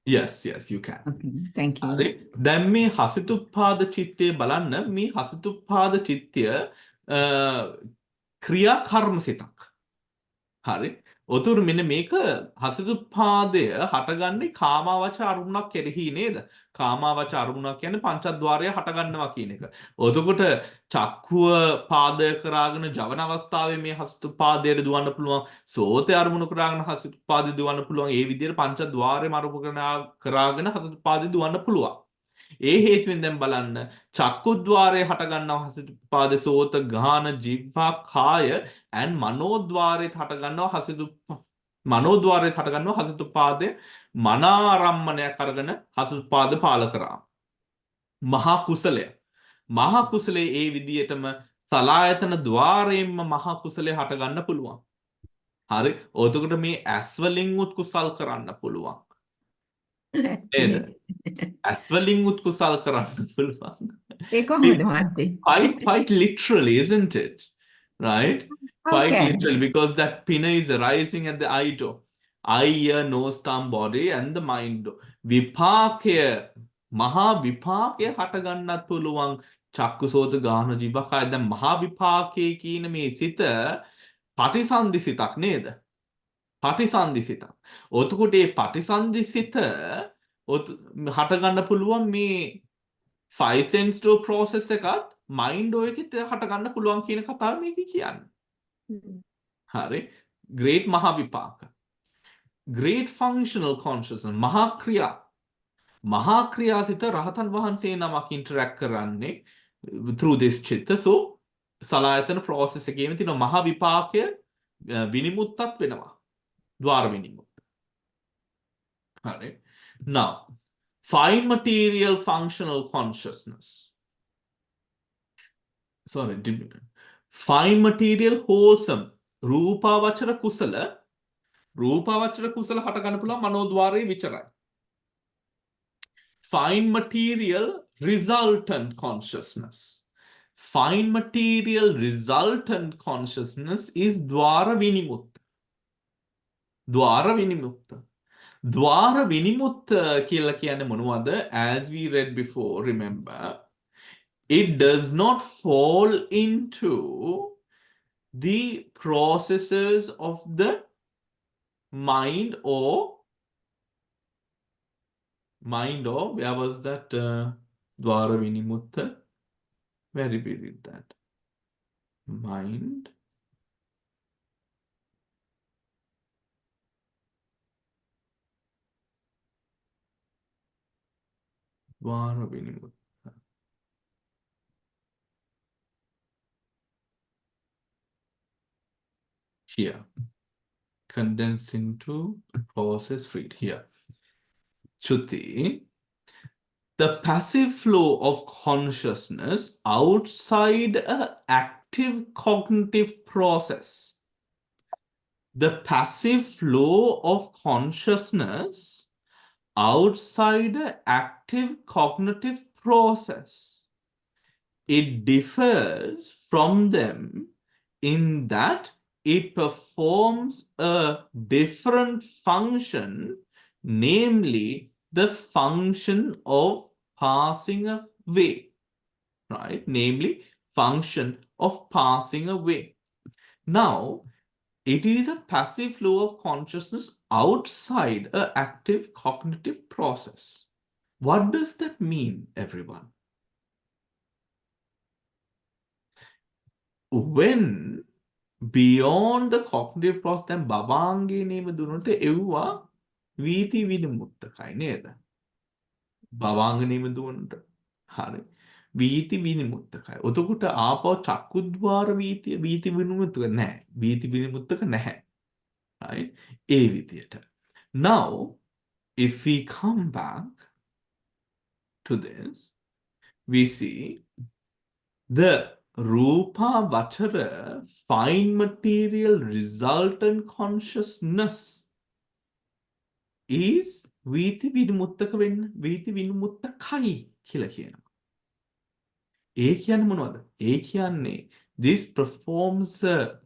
Yes, you can. Okay, thank you. හරි. දැන් මේ හසිතුප්පාද චිත්තය බලන්න. මේ හසිතුප්පාද චිත්තය ක්‍රියා කර්ම සිතක්. හරි. ඔතකොට මෙන්න මේක හසිතුප්පාදය හටගන්නේ කාමාවචර අරමුණක් කෙරෙහි නේද? කාමාවචර අරමුණක් කියන්නේ පංචද්වාරය හටගන්නවා කියන එක. එතකොට චක්කුව පාදය කරාගෙන ජවන අවස්ථාවේ මේ හසිතුප්පාදයට දුවන්න පුළුවන්. සෝතේ අරමුණු කරාගෙන හසිතුප්පාදය දුවන්න පුළුවන්. ඒ විදිහට පංචද්වාරයම අරමුණු කරාගෙන හසිතුප්පාදය දුවන්න පුළුවන්. ඒ හේතුවෙන් දැන් බලන්න චක්කුද්්වාරයේ හටගන්නවා හසිතුප්පාද සෝත ගාන ජීවහා කාය and මනෝද්වාරයේ හටගන්නවා මනෝද්වාරයේ හටගන්නවා හසිතුප්පාදේ මනාරම්මණයක් අරගෙන හසිතුප්පාද පාල කරා. මහා කුසලය. මහා කුසලයේ ඒ විදියටම සලායතන ద్వාරයෙන්ම මහා කුසලයේ හටගන්න පුළුවන්. හරි. එතකොට මේ ඇස් වලින් උත් කුසල් කරන්න පුළුවන්. නේද? ඇස් වලින් උත් කුසල් කරන්න පුළුවන්. ඒ කොහොමද මහත්තේ? Quite literally, isn't it? Right? Quite Okay. literally, because that pinna is arising at the eye door. Eye, ear, nose, tongue, body, and the mind door. විපාකය, මහා විපාකය හටගන්නත් පුළුවන් චක්කුසෝත ගාන ජීවකය. දැන් මහා විපාකයේ කියන මේ සිත පටිසන්ධි සිතක් නේද? පටිසන්ධි සිතක්. එතකොට මේ පටිසන්ධි සිත හටගන්න පුළුවන් මේ 5 sense door process එකත් mind door එකෙත් හටගන්න පුළුවන් කියන කතාව මේක කියන්නේ. හරි. great මහා විපාක. great functional consciousness මහා ක්‍රියා. මහා ක්‍රියාසිත රහතන් වහන්සේ නමක් interact කරන්නේ through this chitta. So සලායතන process එකේම තියෙන මහා විපාකය විනිමුත්තත් වෙනවා. ద్వාර විනිමුත්ත. හරි. Now fine material functional consciousness. Sorry, fine material wholesome රූපාවචර කුසල හටගන්න පුළුවන් මනෝද්වාරයේ විචරයි. Fine material resultant consciousness. Fine material resultant consciousness is dwara vinimutta. Dwara vinimutta. Dwara vinimutta කියලා කියන්නේ මොනවද? As we read before, remember, it does not fall into the processes of the mind or where was that dwara vinimutta? Where did we read that? Mind. Dwara vinimutta. Here. Condensed into process freed here. Chuti. The passive flow of consciousness outside an active cognitive process. The passive flow of consciousness outside an active cognitive process. It differs from them in that it performs a different function, namely the function of passing away, right? Namely, function of passing away. Now, it is a passive flow of consciousness outside an active cognitive process. What does that mean, everyone? When beyond the cognitive process, then Bhavanga name දුන්නට එව්වා වීති විනිමුත්තකයි නේද? භවංග නේම දුන්නට. හරි. වීති විනිමුත්තකයි. එතකොට ආපහු චක්කුද්්වාර වීති විනිමුත්තක නැහැ. වීති විනිමුත්තක නැහැ. Right? ඒ විදියට. Now, if we come back to this, we see the Rupa Vachara fine material resultant consciousness is වීති විනිමුත්තක වෙන්න වීති විනිමුත්තකයි කියලා කියනවා. ඒ කියන්නේ මොනවද? ඒ කියන්නේ this performs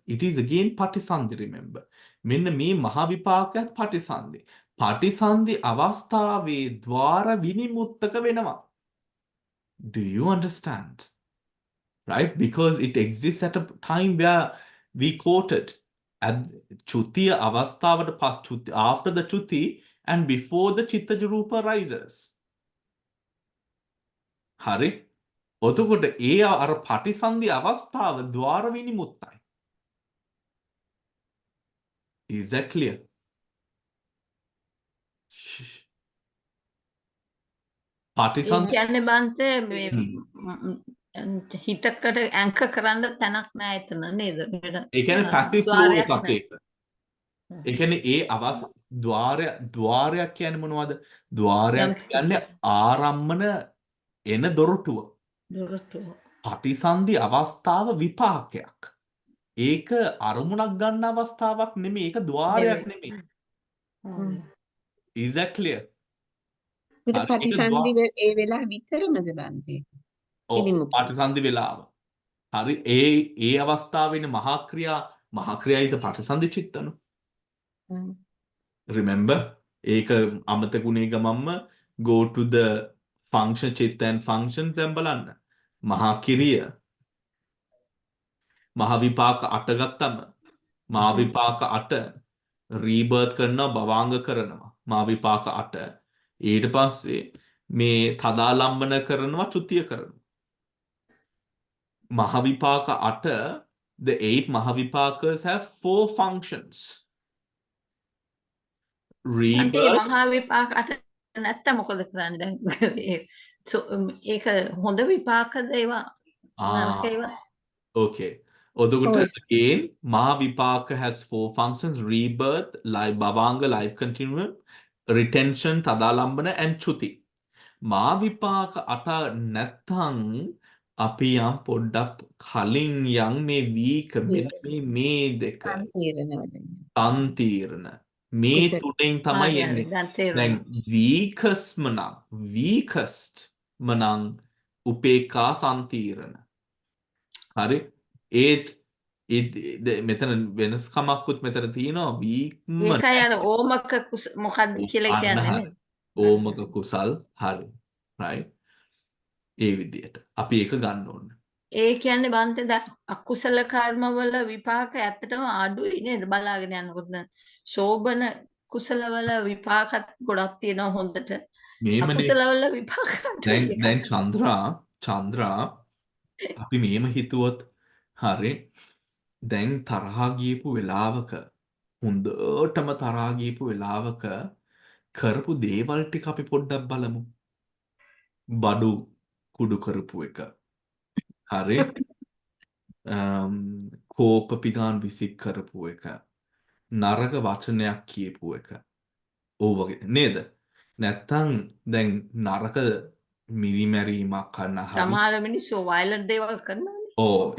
it is again Patisandhi, remember. මෙන්න මේ මහා විපාකයත් Patisandhi. Patisandhi අවස්ථාවේ ద్వාර විනිමුත්තක වෙනවා. Do you understand? Right? Because it exists at a time where we quoted at චුතිය අවස්ථාවට after the චුති and before the චිත්තජ රූප rises. හරි? එතකොට ඒ අර පටිසන්ධි අවස්ථාව ద్వාර විනිමුත්තයි. Is that clear? ඒ පටිසන්ධි කියන්නේ බන්තේ මේ හිතකට ඇංක කරන්න තැනක් නෑ එතන නේද? ඒ කියන්නේ passive flow ద్వාරයක් එකක් නෑ. ඒක. ඒ කියන්නේ ඒ ద్వාරයක් කියන්නේ මොනවද? ద్వාරයක් යම්කිසි කියන්නේ ආරම්මන එන දොරටුව. දොරටුව. පටිසන්ධි අවස්ථාව විපාකයක්. ඒක අරමුණක් ගන්න අවස්ථාවක් නෙමෙයි. ඒක ద్వාරයක් නෙමෙයි. Is that clear? ඊට හරි, ඒක පටිසන්ධි ඒ වෙලාව විතරමද බන්තේ? ඔව් පිළිමුක. පටිසන්ධි වෙලාව. හරි ඒ අවස්ථාවේ ඉන්න මහා ක්‍රියා is a පටිසන්ධි චිත්තන. Remember? ඒක අමතකුණේ ගමම්ම go to the function චිත්ත and function දැන් බලන්න. මහා කිරිය මහ විපාක 8 ගත්තම මහා විපාක 8 රීබර්ත් කරනවා භවාංග කරනවා. මහා විපාක 8 ඊට පස්සේ මේ තදාලම්බන කරනවා චුතිය කරනවා. මහ විපාක 8 the 8 මහ විපාකස් have 4 functions. අන්තේ Rebirth මහා විපාක අට නැත්තම් මොකද කරන්නේ දැන්? ඒක හොඳ විපාකද ඒවා නරක ඒවා? okay. එතකොට again මහා විපාක has 4 functions rebirth, life භවංග life continuum, retention තදාලම්බන and චුති. මා විපාක 8 නැත්තම් අපි යම් පොඩ්ඩක් කලින් යම් මේ වීක මේ දෙක තීරණවල. තන්තීරණ මේ කුසල. තුනෙන් තමයි හරි, එන්නේ. දැන් තේරුණා. දැන් weakest මනං උපේක්ඛා සන්තීරණ. හරි? මෙතන වෙනස්කමක්කුත් මෙතන තියෙනවා weakම ඒකයි අර ඕමක මොකක්ද කියලා කියන්නේ නේද? ඕමක කුසල් හරි. right? ඒ විදියට අපි ඒක ගන්න ඕන. ඒ කියන්නේ බන්තේ දැන් අකුසල කර්මවල විපාක ඇත්තටම අඩුයි නේද? බලාගෙන යනකොට දැන් ශෝබන කුසලවල විපාකත් ගොඩක් තියෙනවා හොඳට. මේමනේ අකුසලවල විපාක අඩුයි. දැන් චන්ද්‍රා අපි මේම හිතුවොත් හරි දැන් තරහා ගියපු වෙලාවක හොඳටම තරහා ගියපු වෙලාවක කරපු දේවල් ටික අපි පොඩ්ඩක් බලමු. බඩු කුඩු කරපු එක. හරි කෝප පිගාන් විසික් කරපු එක. නරක වචනයක් කියපු එක. ඕ වගේ නේද? නැත්තම් දැන් නරක මිරිමැරීමක් කරන හරි සමහර මිනිස්සු වයලන්ට් දේවල් කරනවානේ.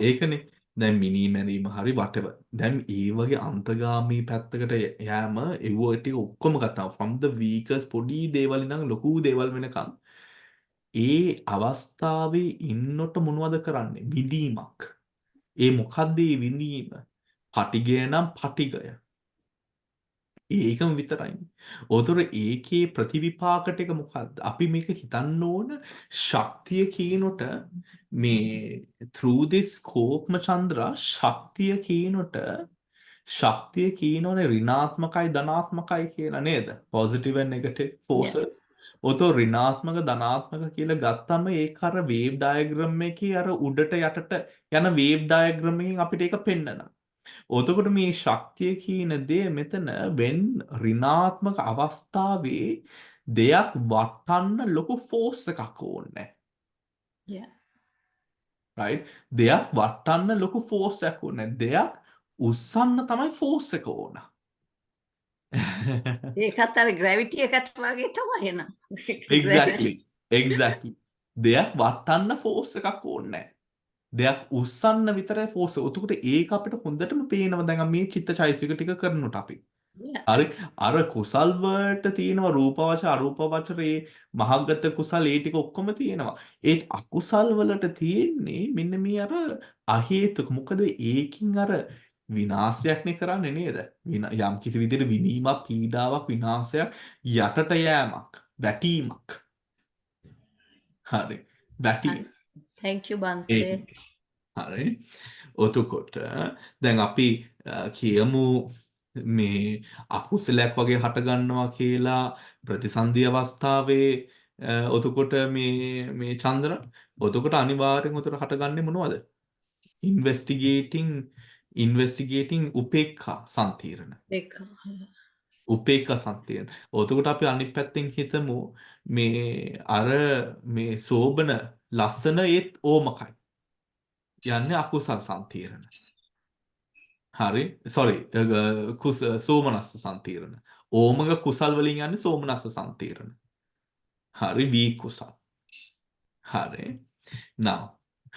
ඒකනේ දැන් මිනිමැරීම හරි whatever. දැන් ඒ වගේ අන්තගාමී පැත්තකට යෑම ඒව ටික ඔක්කොම ගත්තා from the weakest පොඩි දේවල් ඉඳන් ලොකු දේවල් වෙනකන් ඒ අවස්ථාවේ ඉන්නොට මොනවද කරන්නේ? විඳීමක්. ඒ මොකද්ද මේ විඳීම? පටිගය නම් පටිගය. ඒකම විතරයි. ඔතොර ඒකේ ප්‍රතිවිපාක ටික මොකද්ද? අපි මේක හිතන්න ඕන ශක්තිය කියනොට මේ through this scope චන්ද්‍රා ශක්තිය කියනෝනේ ඍණාත්මකයි ධනාත්මකයි කියලා නේද? positive and negative forces. ඔතෝ ඍණාත්මක ධනාත්මක කියලා ගත්තම ඒක අර wave diagram එකේ අර උඩට යටට යන wave diagram එකෙන් අපිට ඒක පෙන්නනවා. එතකොට මේ ශක්තිය කියන දේ මෙතන when ඍණාත්මක අවස්ථාවේ දෙයක් වටන්න ලොකු ෆෝස් එකක් ඕනේ. Yeah. right? දෙයක් වටන්න ලොකු ෆෝස් එකක් ඕනේ. දෙයක් උස්සන්න තමයි ෆෝස් එක ඕන. ඒකත් අර ග්‍රැවිටි එකත් වගේ තමයි එන. exactly. දෙයක් වටන්න ෆෝස් එකක් ඕනේ නැහැ. දෙයක් උස්සන්න විතරයි ෆෝස් එක. එතකොට ඒක අපිට හොඳටම පේනවා දැන් මේ චිත්තචෛසික ටික කරනකොට අපි. හරි අර කුසල් වලට තියෙනවා රූපවච අරූපවචරේ මහග්ගත කුසල් ඒ ටික ඔක්කොම තියෙනවා. ඒ අකුසල් වලට තියෙන්නේ මෙන්න මේ අර අහේතුක. මොකද ඒකින් අර විනාශයක්නේ කරන්නේ නේද? යම් කිසි විදිහට විනීමක් පීඩාවක් විනාශයක් යටට යෑමක් වැටීමක්. හරි වැටීම. Thank you බන්තේ. හරි. ඔතකොට දැන් අපි කියමු මේ අකුසලයක් වගේ හටගන්නවා කියලා ප්‍රතිසන්දි අවස්ථාවේ ඔතකොට මේ චන්ද්‍ර ඔතකොට අනිවාර්යෙන් උතර හටගන්නේ මොනවද? ඉන්වෙස්ටිගේටිං උපේක්ඛා සම්තිරණ. ඒක උපේක්ඛා සම්තිරණ. ඔතකොට අපි අනිත් පැත්තෙන් හිතමු මේ අර මේ සෝබන ලස්සන ඒත් ඕමකයි. යන්නේ අකුසල් සම්තිරණ. හරි sorry සෝමනස්ස සම්තිරණ. ඕමක කුසල් වලින් යන්නේ සෝමනස්ස සම්තිරණ. හරි වී කුසල්. හරි. now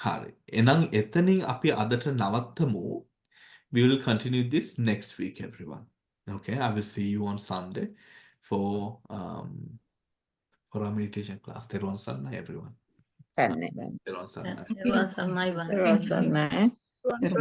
හරි. එහෙනම් එතනින් අපි අදට නවත්තමු. We will continue this next week, everyone. Okay, I will see you on Sunday for our meditation class. Teruwan Sarnai, everyone. සන්නේ. Teruwan Sarnai. ඒවා සම්මයි බං. Sarasana.